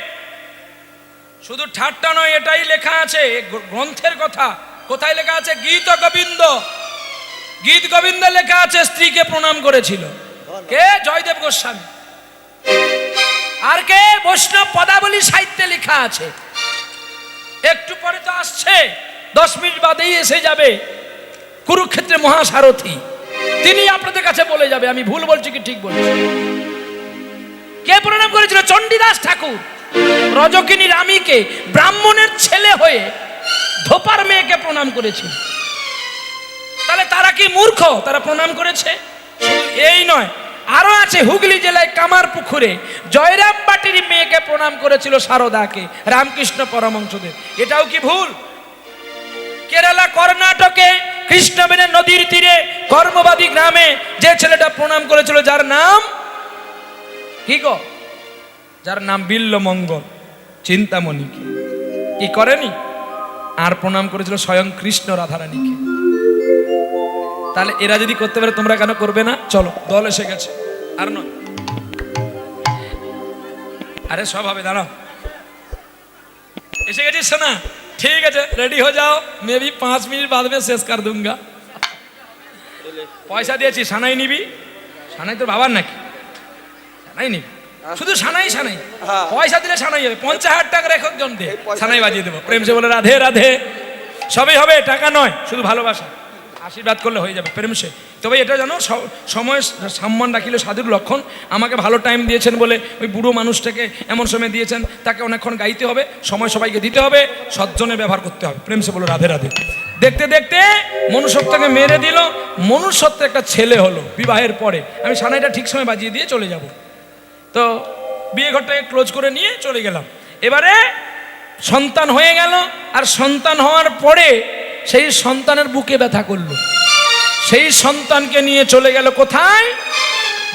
শুধু ঠাট্টা নয়, এটাই লেখা আছে গ্রন্থের কথা। কোথায় লেখা আছে? গীত গোবিন্দ, গীত গোবিন্দে লেখা আছে স্ত্রীকে প্রণাম করেছিল কে? জয়দেব গোস্বামী। আর কে? বৈষ্ণব পদাবলী সাহিত্যে লেখা আছে। একটু পরে তো আসছে, 10 মিনিট বাদেই এসে যাবে কুরুক্ষেত্রে মহাসারথী, তিনি আপনাদের কাছে বলে যাবে আমি ভুল বলছি কি ঠিক বলছি। কে প্রণাম করেছিল? চণ্ডীদাস ঠাকুর রজকিনী রামীকে, ব্রাহ্মণের ছেলে হয়ে ধোপার মেয়েকে প্রণাম করেছিল। তাহলে তারা কি মূর্খ? তারা প্রণাম করেছে। এই নয়, আরো আছে হুগলি জেলায় কামারপুকুরে জয়রাম বাটির মেয়েকে প্রণাম করেছিল সারদাকে রামকৃষ্ণ পরমহংসদেব। এটাও কি ভুল? কেরালা কর্ণাটকে কৃষ্ণবেণী নদীর তীরে কর্মবাদী গ্রামে যে ছেলেটা প্রণাম করেছিল, যার নাম কি গো? যার নাম বিল্লমঙ্গল চিন্তামণিকে, কি করেনি? আর প্রণাম করেছিল স্বয়ং কৃষ্ণ রাধারানীকে। তাহলে এরা যদি করতে পারে তোমরা কেন করবে না? চলো, দল এসে গেছে। আর নয়, আরে সব হবে, দাঁড়াও। এসে গেছিস না? ঠিক আছে, রেডি হয়ে যাও, মে বি 5 মিনিট बाद में শেষ কর दूंगा। পয়সা দিয়েছি, সানাই নিবি? সানাই তোর বাবার নাকি? সানাই নিবি? শুধু সানাই সানাই, পয়সা দিলে সানাই হবে। 50,000 টাকা রেখক জন দে, সানাই বাজিয়ে দেবো। প্রেম সে বলে রাধে রাধে, সবই হবে, টাকা নয়, শুধু ভালোবাসা। আশীর্বাদ করলে হয়ে যাবে প্রেম সে। তবে এটা জানো, সময় সম্মান রাখিলে সাধুর লক্ষণ। আমাকে ভালো টাইম দিয়েছেন বলে ওই বুড়ো মানুষটাকে এমন সময় দিয়েছেন, তাকে অনেকক্ষণ গাইতে হবে, সময় সবাইকে দিতে হবে, সজ্জনে ব্যবহার করতে হবে। প্রেম সে বলো রাধে রাধে। দেখতে দেখতে মনুষ্যত্বকে মেরে দিল, মনুষ্যত্ব একটা ছেলে হলো বিবাহের পরে। আমি সানাইটা ঠিক সময় বাজিয়ে দিয়ে চলে যাব। তো বিয়ে ঘরটাকে ক্লোজ করে নিয়ে চলে গেলাম। এবারে সন্তান হয়ে গেল, আর সন্তান হওয়ার পরে সেই সন্তানের বুকে ব্যথা করলো। সেই সন্তানকে নিয়ে চলে গেল কোথায়?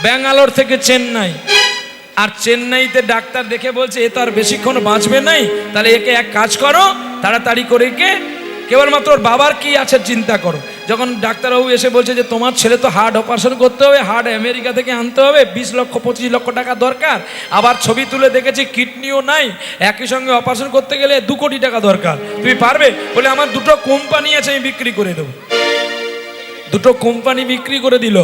ব্যাঙ্গালোর থেকে চেন্নাই। আর চেন্নাইতে ডাক্তার দেখে বলছে এ তো আর বেশিক্ষণ বাঁচবে নাই, তাহলে একে এক কাজ করো, তাড়াতাড়ি করে একে কেবলমাত্র ওর বাবার কি আছে চিন্তা করো। যখন ডাক্তারবাবু এসে বলছে যে তোমার ছেলে তো হার্ট অপারেশন করতে হবে, হার্ট আমেরিকা থেকে আনতে হবে, 20 লক্ষ 25 লক্ষ টাকা দরকার, আবার ছবি তুলে দেখেছি কিডনিও নাই, একই সঙ্গে অপারেশন করতে গেলে 2 কোটি টাকা দরকার, তুমি পারবে? বলে আমার 2টো কোম্পানি আছে, আমি বিক্রি করে দেবো। 2টো কোম্পানি বিক্রি করে দিল।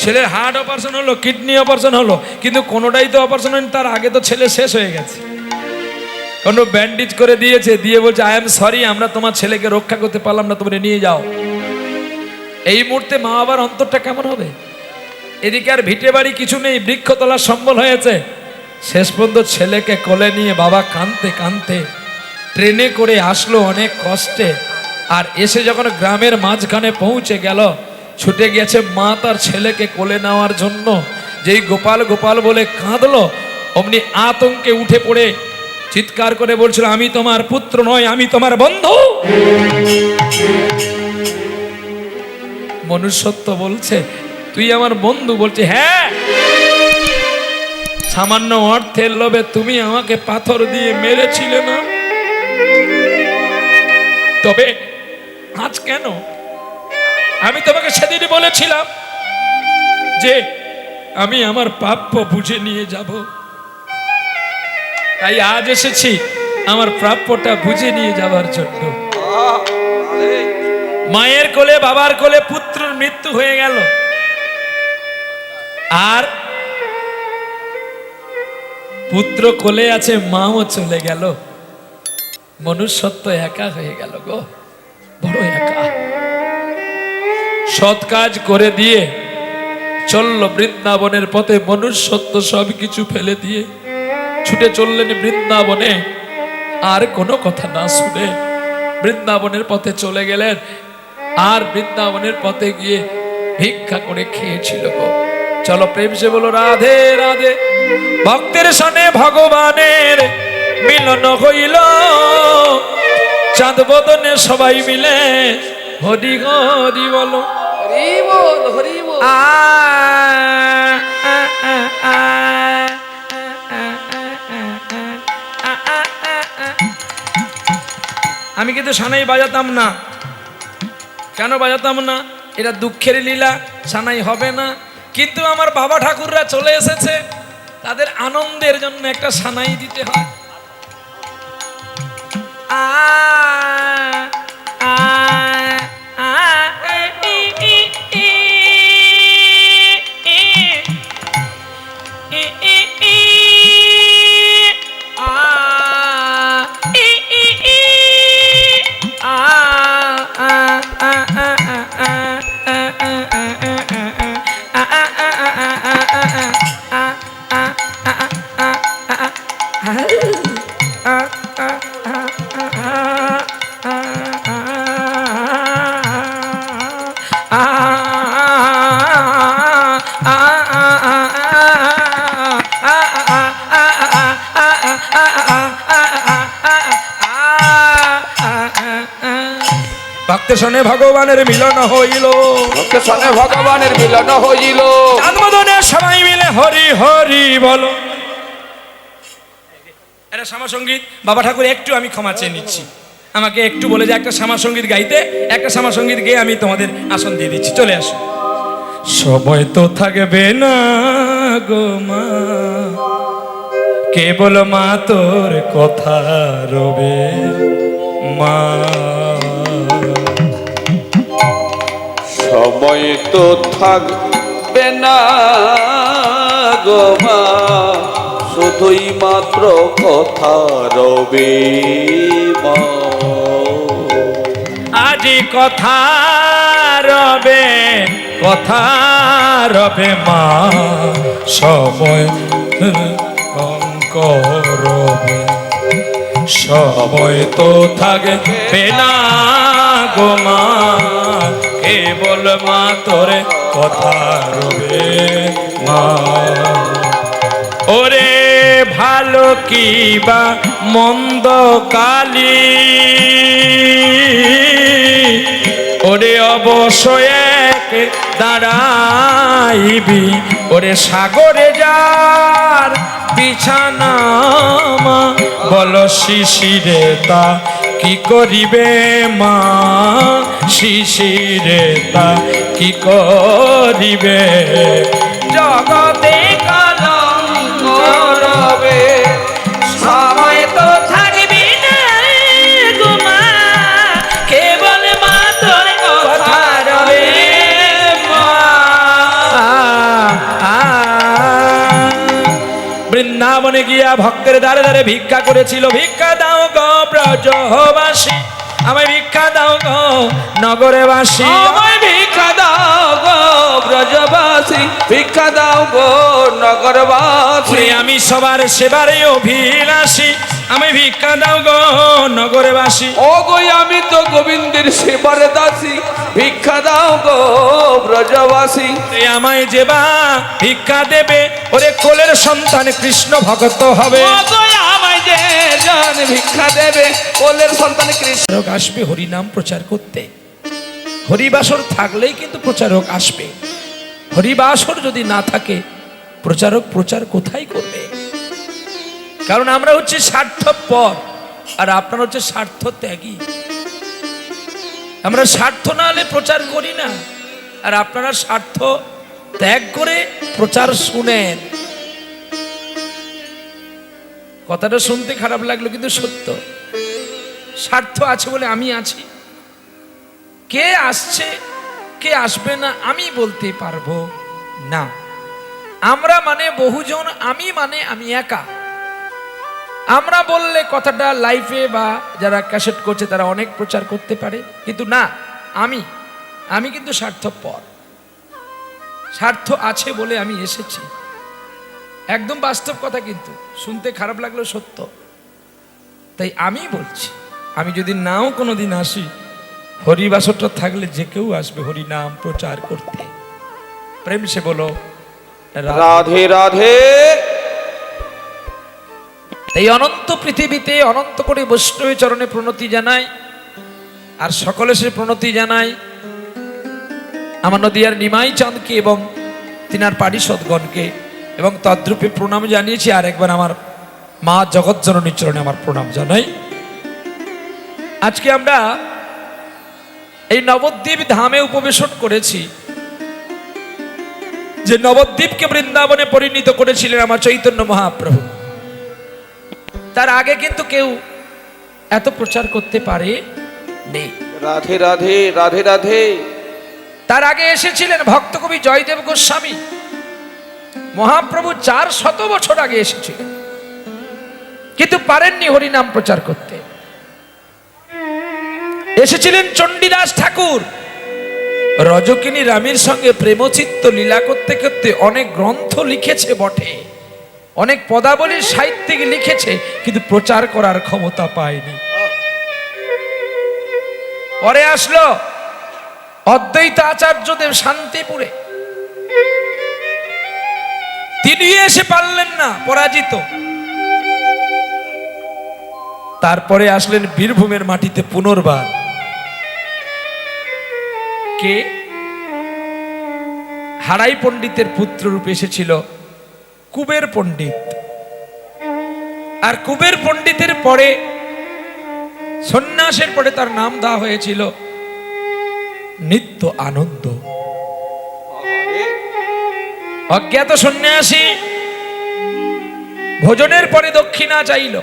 ছেলের হার্ট অপারেশন হলো, কিডনি অপারেশন হলো, কিন্তু কোনোটাই তো অপারেশন হয়নি, তার আগে তো ছেলে শেষ হয়ে গেছে। কোনো ব্যান্ডেজ করে দিয়েছে, দিয়ে বলছে আই এম সরি, আমরা তোমার ছেলেকে রক্ষা করতে পারলাম না, তোমরা নিয়ে যাও। এই মুহূর্তে মা বাবার অন্তরটা কেমন হবে? এদিকে আর ভিটে বাড়ি কিছু নেই, বৃক্ষতলা সম্বল হয়েছে। শেষ পর্যন্ত ছেলেকে কোলে নিয়ে বাবা কাঁদতে কাঁদতে ট্রেনে করে আসলো অনেক কষ্টে। আর এসে যখন গ্রামের মাঝখানে পৌঁছে গেল, ছুটে গেছে মা তার ছেলেকে কোলে নেওয়ার জন্য। যেই গোপাল গোপাল বলে কাঁদলো, অমনি আতঙ্কে উঠে পড়ে চিৎকার করে বলছিল, আমি তোমার পুত্র নয়, আমি তোমার বন্ধু। মনুষ্যত্ব বলছে তুই আমার বন্ধু। বলছে হ্যাঁ, সামান্য অর্থের লোভে তুমি আমাকে পাথর দিয়ে মেরেছিলে না, তবে আজ কেন? আমি তোমাকে সেদিন বলেছিলাম যে আমি আমার প্রাপ্য বুঝে নিয়ে যাব, তাই আজ এসেছি আমার প্রাপ্যটা বুঝে নিয়ে যাওয়ার জন্য। মায়ের কোলে বাবার কোলে পুত্রের মৃত্যু হয়ে গেল, আর পুত্র কোলে আছে, মাও চলে গেল। মনুষ্যত্ব একা হয়ে গেল গো, বড় একা। সৎ কাজ করে দিয়ে চলল বৃন্দাবনের পথে। মনুষ্যত্ব সবকিছু ফেলে দিয়ে ছুটে চললেন বৃন্দাবনে। আর কোনো কথা না শুনে বৃন্দাবনের পথে চলে গেলেন। আর বৃন্দাবনের পথে গিয়ে ভিক্ষা করে খেয়েছিল গো। চলো প্রেম সে বলো রাধে রাধে। ভক্তের সনে ভগবানের মিলন হইল, চাঁদ বদনে সবাই মিলে হরি হরি বলো। হরি বল, হরি বল। আমি কিন্তু সানাই বাজাতাম না। কেন বাজাতাম না? এটা দুঃখের লীলা, সানাই হবে না। কিন্তু আমার বাবা ঠাকুররা চলে এসেছে, তাদের আনন্দের জন্য একটা সানাই দিতে হয়। ভক্তের সনে ভগবানের মিলন হইল, ভক্তের সনে ভগবানের মিলন হইল, চাঁদমদনে সবাই মিলে হরি হরি বলো। এটা শ্যামা সঙ্গীত। বাবা ঠাকুর একটু আমি ক্ষমা চেয়ে নিচ্ছি, আমাকে একটু বলে যে একটা শ্যামা সঙ্গীত গাইতে, একটা শ্যামা সঙ্গীত গেয়ে আমি তোমাদের আসন দিয়ে দিচ্ছি। চলে আসো। সময় তো থাকবে না গো মা, কেবল মা তোর কথা রবে মা। সময় তো থাকবে না গো মা, শুধুই মাত্র কথা রবে মা। আজি কথা রবে, কথা রবে মা, সময় অঙ্ক রবে। সময় তো থাকবে না গো মা, কেবল মা তোরে কথা রবে মা। ওরে ভালো কি বা মন্দ কালী, ওরে অবশ্যই এক দাঁড়াইবি। ওরে সাগরে যার বিছানা মা, বল শিশিরে তা কি করিবে মা, শিশিরে তা কি করিবে। জগতে কলঙ্ক রবে, সময় তো থাকবে না গো মা, কেবল মা তোর কথা রবে মা। বৃন্দাবনে গিয়া ভক্তের দ্বারে দ্বারে ভিক্ষা করেছিল। ভিক্ষা দাও গো ব্রজবাসী, আমায় ভিক্ষা দাও গো নগরবাসী, আমায় ভিক্ষা দাও গো ব্রজবাসী, ভিক্ষা দাও গো নগরবাসী। ওরে আমি সবার সেবারে অভিলাষী, আমায় ভিক্ষা দাও গো নগরবাসী। ও গো আমি তো গোবিন্দের সেবার দাসী, ভিক্ষা দাও গো ব্রজবাসী। এ আমায় যেবা ভিক্ষা দেবে, ওরে কোলের সন্তান কৃষ্ণ ভক্ত হবে। ও গো আমায় যে জন ভিক্ষা দেবে, কোলের সন্তান কৃষ্ণ। প্রচারক আসবে হরিনাম প্রচার করতে, হরিবাসর থাকলেই কিন্তু প্রচারক আসবে। হরিবাসর যদি না থাকে প্রচারক প্রচার কোথায় করবে? কারণ আমরা হচ্ছে স্বার্থপর আর আপনারা হচ্ছে স্বার্থ ত্যাগী। আমরা স্বার্থ না হলে প্রচার করি না, আর আপনারা স্বার্থ ত্যাগ করে প্রচার শুনেন। কথাটা শুনতে খারাপ লাগলো কিন্তু সত্য। স্বার্থ আছে বলে আমি আছি, কে আসছে কে আসবে না আমি বলতে পারবো না। আমরা মানে বহুজন, আমি মানে আমি একা। আমরা বললে কথাটা লাইফে বা যারা ক্যাসেট করছে তারা অনেক প্রচার করতে পারে, কিন্তু না, আমি কিন্তু স্বার্থপর। স্বার্থ আছে বলে আমি এসেছি, একদম বাস্তব কথা, কিন্তু শুনতে খারাপ লাগলো সত্য। তাই আমি বলছি, আমি যদি নাও কোনোদিন আসি, হরিবাসরটা থাকলে যে কেউ আসবে হরি নাম প্রচার করতে। প্রেম সে বলো রাধে রাধে। এই অনন্ত পৃথিবীতে অনন্ত করে বৈষ্ণব চরণে প্রণতি জানাই, আর সকলে সে প্রণতি জানাই আমার নদিয়ার নিমাই চাঁদকে এবং তিনার পারিষদগণকে, এবং তদ্রূপে প্রণাম জানিয়েছি। আর একবার আমার মা জগৎজননীর চরণে আমার প্রণাম জানাই। আজকে আমরা এই নবদ্বীপ ধামে উপবেশন করেছি, যে নবদ্বীপকে বৃন্দাবনে পরিণত করেছিলেন আমার চৈতন্য মহাপ্রভু। তার আগে কিন্তু কেউ এত প্রচার করতে পারে নেই। রাধে রাধে রাধে রাধে। তার আগে এসেছিলেন ভক্ত কবি জয়দেব গোস্বামী। মহাপ্রভু 400 বছর আগে এসেছিলেন, কিন্তু পারেননি হরিনাম প্রচার করতে। এসেছিলেন চণ্ডীদাস ঠাকুর, রজকিনী রামের সঙ্গে প্রেমচিত্ত লীলা করতে করতে অনেক গ্রন্থ লিখেছে বটে, অনেক পদাবলীর সাহিত্যিক লিখেছে, কিন্তু প্রচার করার ক্ষমতা পায়নি। পরে আসলো অদ্বৈত আচার্যদেব শান্তিপুরে, তিনি এসে পারলেন না, পরাজিত। তারপরে আসলেন বীরভূমের মাটিতে পুনর্বার। কে? হারাই পণ্ডিতের পুত্র রূপে এসেছিল কুবের পণ্ডিত। আর কুবের পণ্ডিতের পরে সন্ন্যাসের পরে তার নাম দেওয়া হয়েছিল নিত্য আনন্দ। অজ্ঞাত সন্ন্যাসী ভোজনের পরে দক্ষিণা চাইল,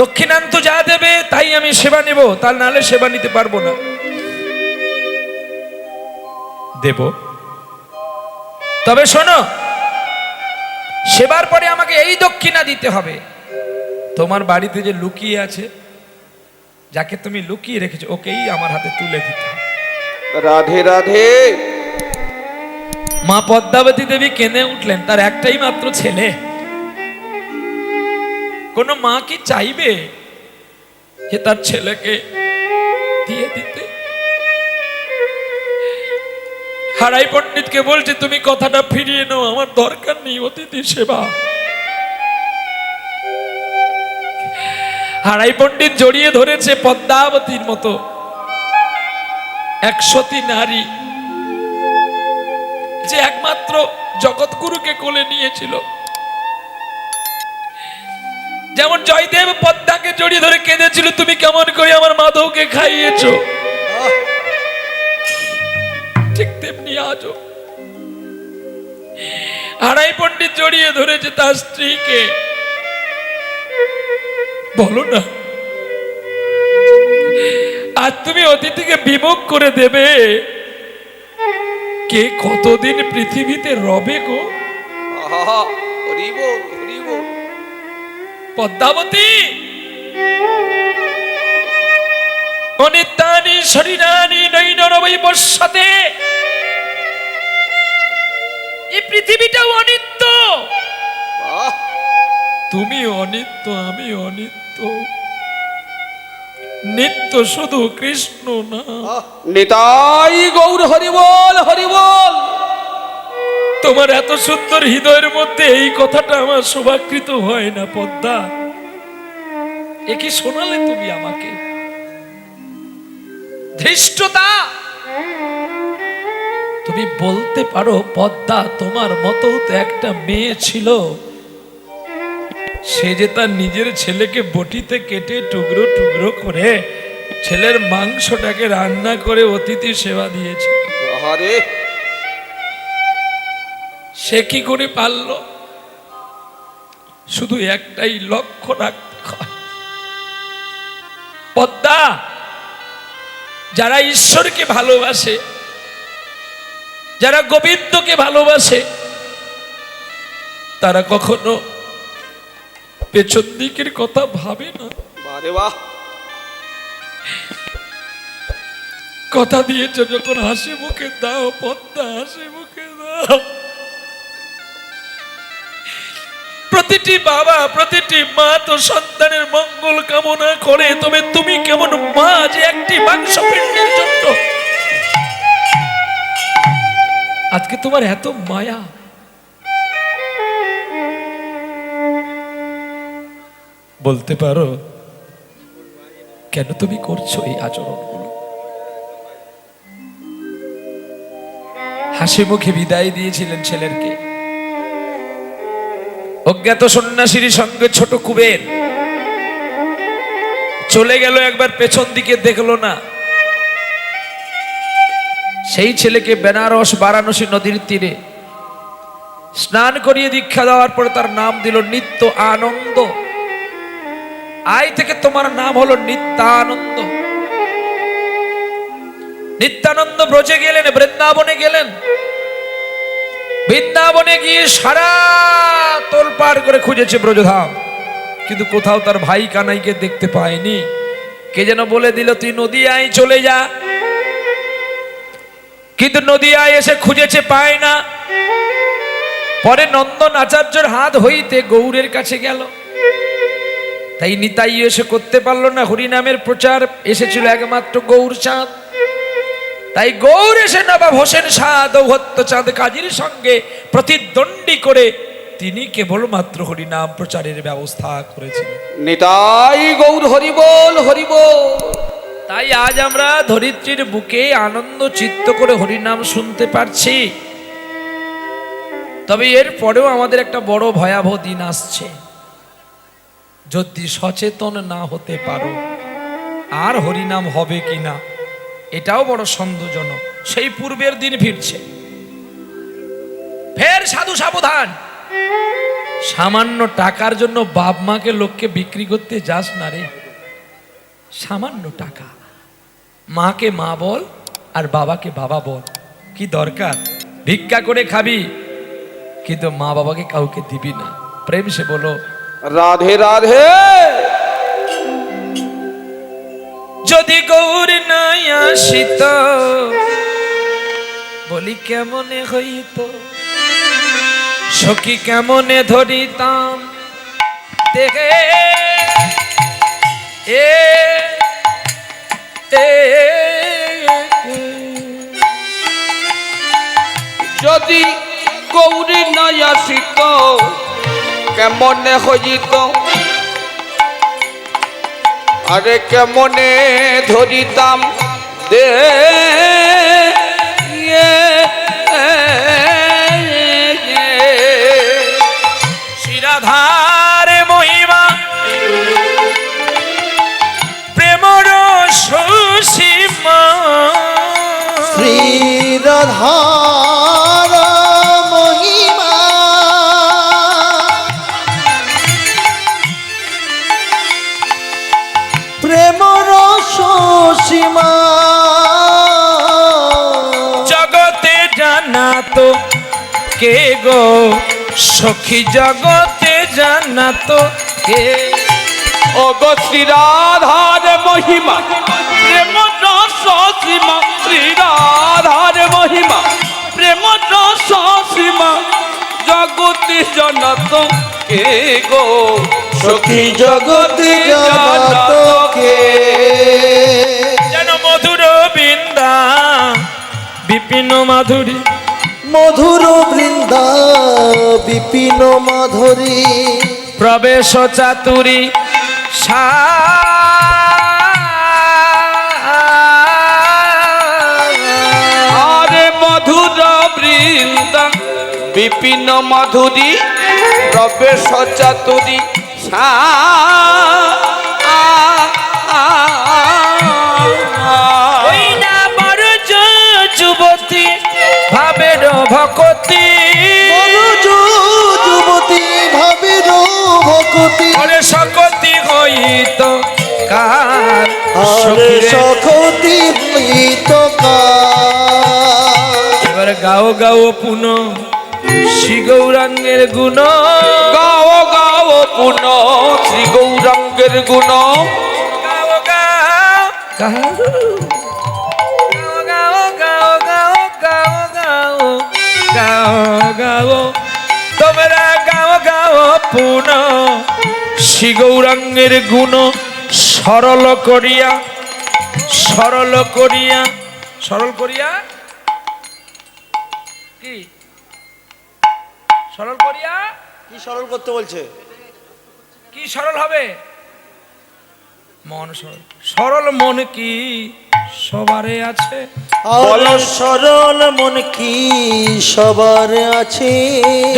দক্ষিণান্ত যা দেবে তাই আমি সেবা নেব, তার নাহলে সেবা নিতে পারবো না। দেব, তবে শোনো, সেবার পরে আমাকে এই দক্ষিণা দিতে হবে। তোমার বাড়িতে যে লুকিয়ে আছে, যাকে তুমি লুকিয়ে রেখেছো, ওকেই আমার হাতে তুলে দিতে হবে। রাধে রাধে। মা পদ্মাবতী দেবী কেঁদে উঠলেন, তার একটাই মাত্র ছেলে। কোন মা কি চাইবে যে তার ছেলেকে দিয়ে দিতে? হারাই পণ্ডিতকে বলছে, তুমি কথাটা ফিরিয়ে নাও, আমার দরকার নেই অতিথি সেবা। হারাই পণ্ডিত জড়িয়ে ধরেছে পদ্মাবতীর মতো 100টি নারী, যে একমাত্র জগৎগুরুকে কোলে নিয়েছিল। যেমন জয়দেব পদ্মাকে জড়িয়ে ধরে কেঁদেছিল, তুমি কেমন করে আমার মাধবকে খাইয়েছো, ঠিক তেমনি আজও হারাই পণ্ডিত জড়িয়ে ধরেছে তার স্ত্রীকে। বলো না, আর তুমি অতিথিকে বিমুখ করে দেবে, কে কতদিন পৃথিবীতে রবে গো? পদ্মাবতী, শরীরানি নৈনরবৈ বর্ষাতে, এই পৃথিবীটাও অনিত্য, বাহ! তুমি অনিত্য, আমি অনিত্য, নিত্য শুধু কৃষ্ণ না। নিতাই গৌর হরিবল হরিবল। তোমার এত সুন্দর হৃদয়ের মধ্যে এই কথাটা আমার শোভাকৃত হয় না পদ্মা। এ কি শোনালে তুমি আমাকে? ধৃষ্টতা। তুমি বলতে পারো পদ্মা, তোমার মতো তো একটা মেয়ে ছিল, সে যে তার নিজের ছেলেকে বটিতে কেটে টুকরো টুকরো করে ছেলের মাংসটাকে রান্না করে অতিথি সেবা দিয়েছে। আরে সে কি করে পারল? শুধু একটাই লক্ষ্য রাখতে হয় পদ্মা, যারা ঈশ্বরকে ভালোবাসে, যারা গোবিন্দকে ভালোবাসে, তারা কখনো পেছন দিকের কথা ভাবে না। বারে বাহ! কথা দিয়েছে যখন হাসি মুখে দাও পদ্মা, হাসি মুখে দাও। প্রতিটি বাবা, প্রতিটি মা তো সন্তানের মঙ্গল কামনা করে, তবে তুমি কেমন মা যে একটি মাংসপিণ্ডের জন্য আজকে তোমার এত মায়া? বলতে পারো কেন তুমি করছো এই আচরণগুলো? হাসি মুখে বিদায় দিয়েছিলেন ছেলেরকে। অজ্ঞাত সন্ন্যাসীর সঙ্গে ছোট কুবের চলে গেল, একবার পেছন দিকে দেখলো না। সেই ছেলেকে বেনারস বারাণসী নদীর তীরে স্নান করিয়ে দীক্ষা দেওয়ার পরে তার নাম দিল নিত্য আনন্দ। আজ থেকে তোমার নাম হলো নিত্যানন্দ। নিত্যানন্দ ব্রজে গেলেন, বৃন্দাবনে গেলেন। বৃন্দাবনে গিয়ে সারা তোলপাড় করে খুঁজেছে ব্রজধাম, কিন্তু কোথাও তার ভাই কানাইকে দেখতে পায়নি। কে যেন বলে দিল তুই নদিয়ায় চলে যা, কিন্তু নদিয়ায় এসে খুঁজেছে, পায় না। পরে নন্দন আচার্যের হাত হইতে গৌরের কাছে গেল, তাই নিতাই এসে করতে পারলো না হরিনামের প্রচার, এসেছিল একমাত্র গৌর চাঁদ। তাই গৌর এসে নবাব হোসেন শাহ দৌহত্ত চাঁদ কাজীর সঙ্গে প্রতিদ্বন্দ্বী করে তিনি কেবলমাত্র হরিনাম প্রচারের ব্যবস্থা করেছিলেন। নিতাই গৌর হরিবল হরিবল। তাই আজ আমরা ধরিত্রীর বুকে আনন্দ চিত্ত করে হরিনাম শুনতে পারছি। তবে এর পরেও আমাদের একটা বড় ভয়াবহ দিন আসছে। যদি সচেতন না হতে পারো আর হরিনাম হবে কিনা এটাও বড় সন্দেহজনক। সেই পূর্বের দিন ফিরছে, ফের সাধু সাবধান। সামান্য টাকার জন্য বাপ মাকে লোককে বিক্রি করতে যাস না রে। সামান্য টাকা, মাকে মা বল আর বাবাকে বাবা বল। কি দরকার? ভিক্ষা করে খাবি, কিন্তু মা বাবাকে কাউকে দিবি না। প্রেম সে বলো রাধে রাধে। যদি গৌর নাই আসিত বলি কেমনে হইত, সখী কেমনে ধরিতাম দেখে এ যদি গৌরী নাই আসিত কেমনে হইত, আরে কেমনে ধরিতাম দে শিরাধার মহিমা প্রেমর সুসীমা, শ্রীরাধার মহিমা প্রেমর সীমা, জগতে জানা তো কে গো সখী, জগতে জানা তো কে। অগ শ্রীরাধার মহিমা প্রেম রস সীমা শ্রী রাধার মহিমা প্রেম রস সীমা জগতি জনত কে গো সখী জগতি জানত কে যেন মধুর বৃন্দা বিপিন মাধুরী মধুর বৃন্দা বিপিন মাধুরী প্রবেশ চাতুরী আরে মধুর বৃন্দা বিপিন মাধুরী প্রবেশ চাতুরী ওই না বড় যুবতী ভাবের ভকতি যুবতী ভাবের ভকতি ওরে সকতি হইত কার আরে সখতি হইত এবার গাও গাও পুন শ্রী গৌরাঙ্গের গুণ গাও গাও পুন শ্রী গৌরাঙ্গের গুণ গাও গাও গাও গাও গাও গাও গাও গাও গাও গাও তোমরা গাও গাও পুন শ্রী গৌরাঙ্গের গুণ সরল করিয়া সরল করিয়া সরল করিয়া কি সরল করিয়া কি সরল করতে বলছে? কি সরল হবে মন সরল সরল মন কি সবারে আছে বলো সরল মন কি সবার আছে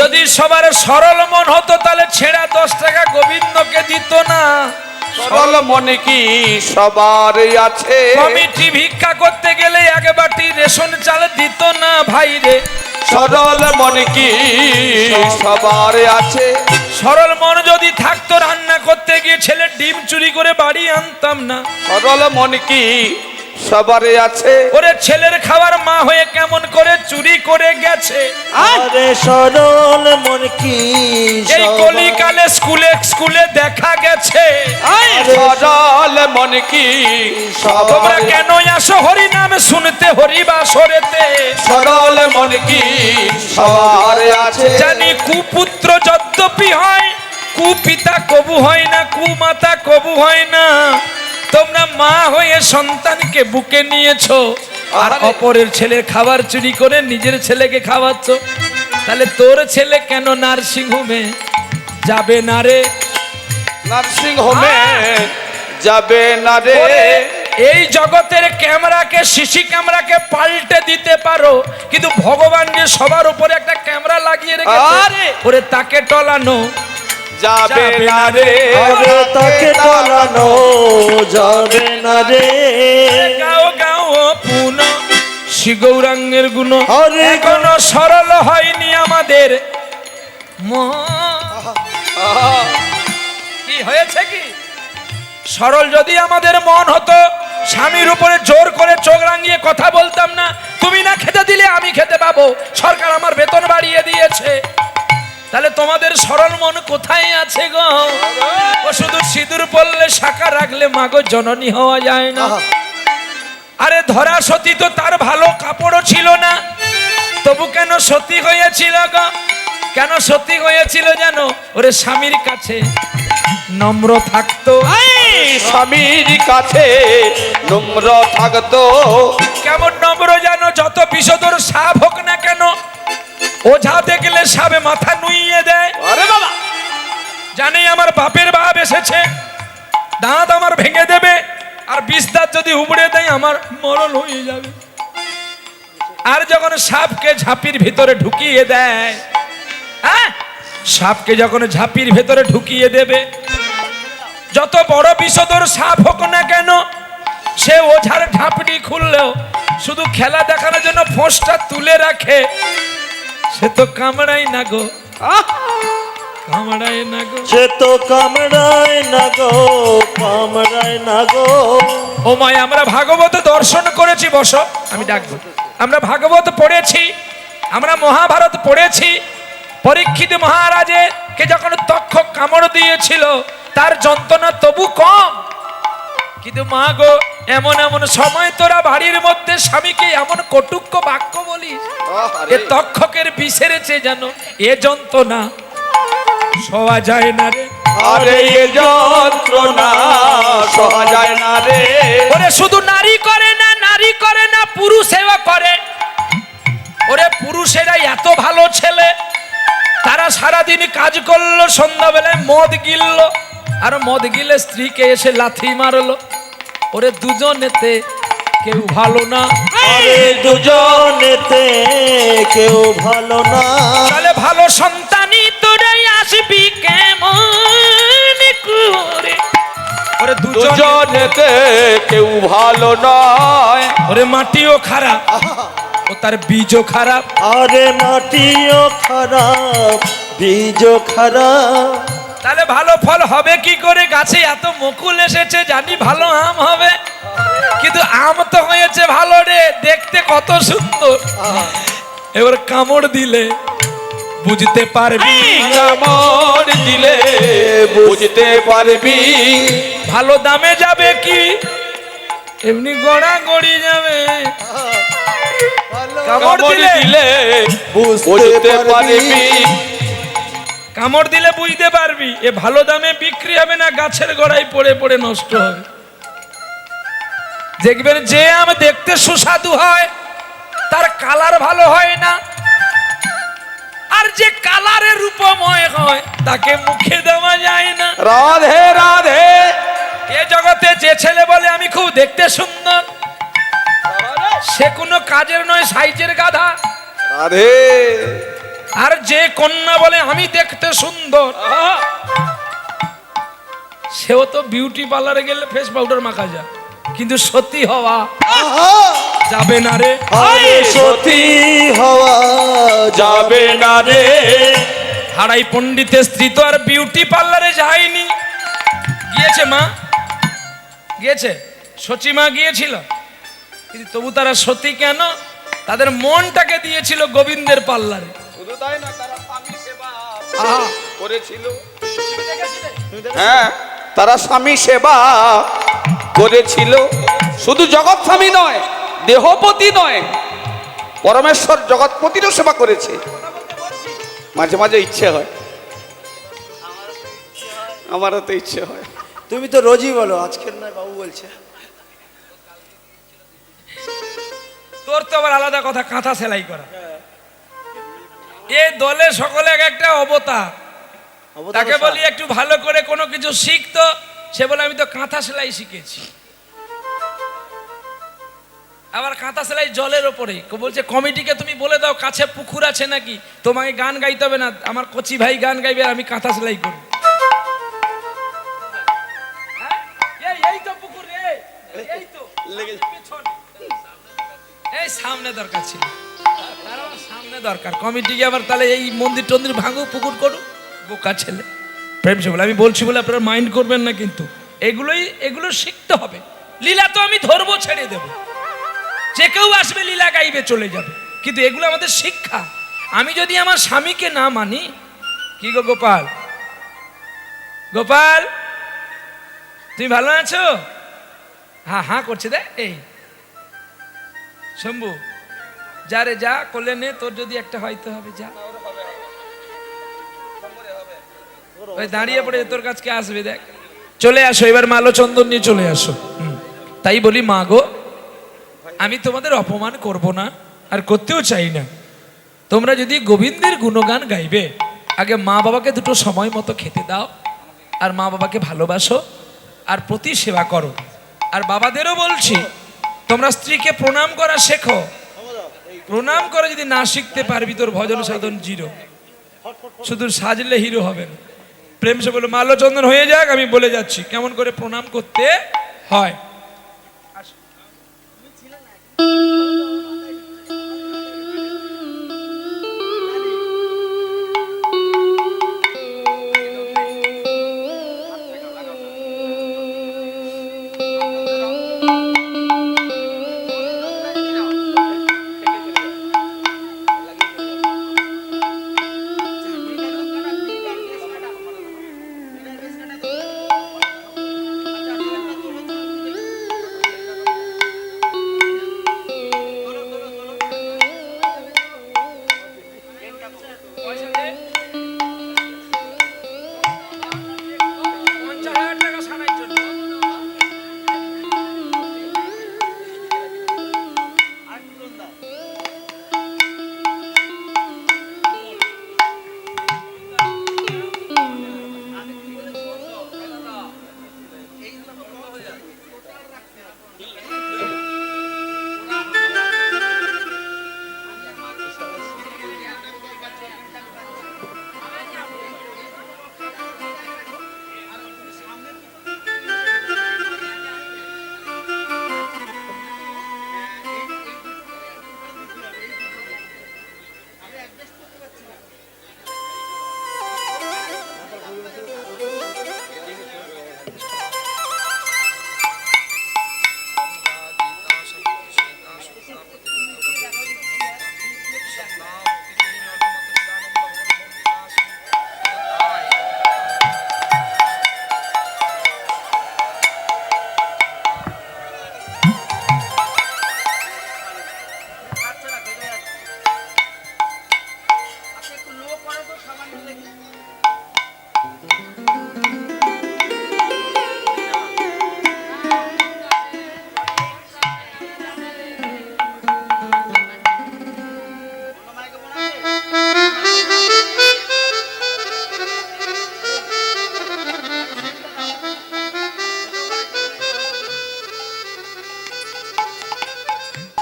যদি সবার সরল মন হতো তাহলে ছেঁড়া 10 টাকা গোবিন্দকে দিত না সরল মনে কি সবার আছে কমিটি ভিক্ষা করতে গেলে এক বাটি রেশন চাল দিত না ভাই রে সরল মনে কি সবার আছে সরল মন যদি থাকতো রান্না করতে গিয়ে ছেলে ডিম চুরি করে বাড়ি আনতাম না সরল মনে কি সবার আছে ওরে ছেলের খাবার মা হয়ে কেমন করে চুরি করে গেছে আরে সরল মন কি এই কলিকালে স্কুলে স্কুলে দেখা গেছে সরল মনে কি তোমরা সবার কেন আসো হরি নামে শুনতে হরি বাসরেতে সরল মনে কি সবার আছে জানি কুপুত্র যদ্যপি হয় কুপিতা কবু হয় না কুমাতা কবু হয় না তোমরা মা হয়ে সন্তানকে বুকে নিয়েছো আর অপরের ছেলের খাবার চুরি করে নিজের ছেলেকে খাওয়াচ্ছ তাহলে তোর ছেলে কেন নার্সিং হোমে যাবে না রে নার্সিং হোমে যাবে না রে ওরে, এই জগতের ক্যামেরাকে সিসি ক্যামেরাকে পাল্টে দিতে পারো কিন্তু ভগবান যে সবার উপরে একটা ক্যামেরা লাগিয়ে রেখেছে আরে! ওরে তাকে টলানো যাবে না রে আরে তাকে টলানো যাবে না রে গাও গাও পুন শ্রী গৌরাঙ্গের গুণ হরে এখনো সরল হয়নি আমাদের মন। কি হয়েছে কি সরল যদি আমাদের মন হতো স্বামীর উপরে জোর করে চোখ রাঙিয়ে কথা বলতাম না তুমি না খেতে দিলে আমি খেতে পাবো সরকার আমার বেতন বাড়িয়ে দিয়েছে তাহলে তোমাদের সরল মন কোথায় আছে গো ও শুধু সিঁদুর পড়লে শাখা রাখলে মাগো জননী হওয়া যায় না আরে ধরা সতী তো তার ভালো কাপড়ও ছিল না তবু কেন সতী হয়েছিল গো কেন সতী হয়েছিল জানো ওরে স্বামীর কাছে নম্র থাকতো স্বামীর কাছে নম্র থাকতো কেমন নম্র জানো যত বিষধর সাপ হোক না কেন ওঝা দেখলে সাপে মাথা নুইয়ে দেয় আরে বাবা জানি আমার বাপের বাপ এসেছে দাঁত আমার ভেঙে দেবে আর বিষ দাঁত যদি উবড়ে দেয় আমার মরণ হয়ে যাবে আর যখন সাপকে ঝাঁপির ভিতরে ঢুকিয়ে দেয় হ্যাঁ সাপকে যখন ঝাঁপির ভেতরে ঢুকিয়ে দেবে যত বড় বিষধর সাপ হোক না কেন সে ওঝার ঝাঁপটি খুললেও শুধু খেলা দেখানোর জন্য ফোঁসটা তুলে রাখে সে তো কামড়াই না গো কামড়ায় না গো সে তো কামড়ায় না গো কামড়ায় না গো ও মায় আমরা ভাগবত দর্শন করেছি বসো আমি ডাকবো আমরা ভাগবত পড়েছি আমরা মহাভারত পড়েছি পরীক্ষিত মহারাজে কে যখন তক্ষ কামড় দিয়েছিল তার যন্ত্রণা তবু কম কিন্তু মা গো, এমন এমন সময় তোরা বাড়ির মধ্যে স্বামীকে এমন কটুক্য বাক্য বলিস, এ তক্ষকের বিসেরেছে যেন এ যন্ত্রণা সওয়া যায় না রে। আরে এ যন্ত্রণা সহা যায় না রে। ওরে শুধু নারী করে না, নারী করে না, পুরুষেও করে। ওরে পুরুষেরা এত ভালো ছেলে, তারা সারাদিন কাজ করলো, সন্ধ্যাবেলায় মদ গিললো, আর মদ গিলে স্ত্রীকে এসে লাথি মারলো। ওরে দুজনেতে কেউ ভালো না। আরে দুজনেতে কেউ ভালো না। তাহলে ভালো সন্তানই তোরাই আসবি কেমন করে? ওরে দুজনে, দুজনেতে কেউ ভালো নয়। ওরে মাটিও খারাপ, ও তার বীজও খারাপ। আরে মাটিও খারাপ, বীজও খারাপ। তাহলে ভালো ফল হবে কি করে? গাছে এত মুকুল এসেছে, জানি ভালো আম হবে, কিন্তু আম তো হয়েছে ভালো রে, দেখতে কত সুন্দর। এবার কামড় দিলে বুঝতে পারবি, কামড় দিলে বুঝতে পারবি। ভালো দামে যাবে কি এমনি গড়া গড়ি যাবে। কামড় দিলে বুঝতে পারবি। কামড় দিলে বুঝতে পারবি এ ভালো দামে বিক্রি হবে না গাছের গোড়ায় পড়ে পড়ে নষ্ট হবে। দেখবেন যে আম দেখতে সুস্বাদু হয় তার কালার ভালো হয় না, আর যে কালারে রূপময় হয় তাকে মুখে দেওয়া যায় না। রাধে রাধে। এ জগতে যে ছেলে বলে আমি খুব দেখতে সুন্দর, সে কোনো কাজের নয়, সাইজের গাধা। রাধে। আর যে কন্যা বলে আমি দেখতে সুন্দর, সেও তো বিউটি পার্লারে গেলে ফেস পাউডার মাখা যায়, কিন্তু সত্যি হওয়া যাবে না রে। আরে সতী হওয়া যাবে না রে। হারাই পণ্ডিতের স্ত্রী তো আর বিউটি পার্লারে যায়নি। গিয়েছে মা, গিয়েছে, সচি মা গিয়েছিল, কিন্তু তবু তারা সতী কেন? তাদের মনটাকে দিয়েছিল গোবিন্দের পার্লারে। শুধু তাই না, তারা স্বামী সেবা করেছিল। হ্যাঁ, তারা স্বামী সেবা করেছিল। শুধু জগৎ স্বামী নয়, দেহপতি নয়, পরমেশ্বর জগৎপতিরও সেবা করেছে। মাঝে মাঝে ইচ্ছে হয়, আমারও তো ইচ্ছে হয়। তুমি তো রোজই বলো, আজকের নয়, বাবু বলছে। তোর তো আবার আলাদা কথা, কাঁথা সেলাই করা। এই দলে সকলে এক একটা অবতার, তাকে বলি একটু ভালো করে কোনো কিছু শিখতো, সে বলে আমি তো কাঁথা সেলাই শিখেছি। আবার কাঁথা সেলাই জলের ওপরে বলছে, কমিটিকে তুমি বলে দাও কাছে পুকুর আছে নাকি, তোমাকে গান গাইতে হবে না, আমার কচি ভাই গান গাইবে, আমি কাঁথা সেলাই করব। এই তো পুকুর রে, এই তো পেছনে। এই সামনে দরকার ছিল, সামনে দরকার। কমিটিকে আবার তাহলে এই মন্দির টন্দির ভাঙু, পুকুর করুক, বোকা ছেলে। প্রেম সে বলে, আমি বলছি বলে আপনারা মাইন্ড করবেন না, কিন্তু এগুলো শিখতে হবে। লীলা তো আমি ধরবো, ছেড়ে দেব, যে কেউ আসবে লীলা গাইবে চলে যাবে, কিন্তু এগুলো আমাদের শিক্ষা। আমি যদি আমার স্বামীকে না মানি, কি গো গোপাল, গোপাল তুমি ভালো আছো? হ্যাঁ হ্যাঁ করছে, দে এই শম্ভু, যা রে যা, কোলে নে, তোর যদি একটা হয়তো হবে, যা। ওই দাঁড়িয়ে পড়ে তোর কাছকে আসবে, দেখ, চলে আসো এবার, মালো চন্দন নিয়ে চলে আসো। তাই বলি মা গো, আমি তোমাদের অপমান করব না, আর করতেও চাই না। তোমরা যদি গোবিন্দের গুণগান গাইবে, আগে মা বাবাকে দুটো সময় মতো খেতে দাও, আর মা বাবাকে ভালোবাসো, আর প্রতি সেবা করো। আর বাবাদেরও বলছি, তোমরা স্ত্রীকে প্রণাম করা শেখো। প্রণাম করে যদি না শিখতে পারবি, তোর ভজন সাধন জিরো। শুধু সাজলে হিরো হবে না। প্রেম সে বলে মাল্যচন্দন হয়ে যাক, আমি বলে যাচ্ছি কেমন করে প্রণাম করতে হয়।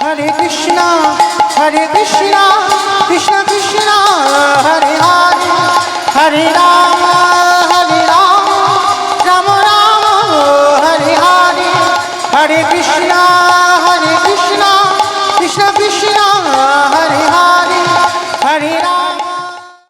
হরে কৃষ্ণ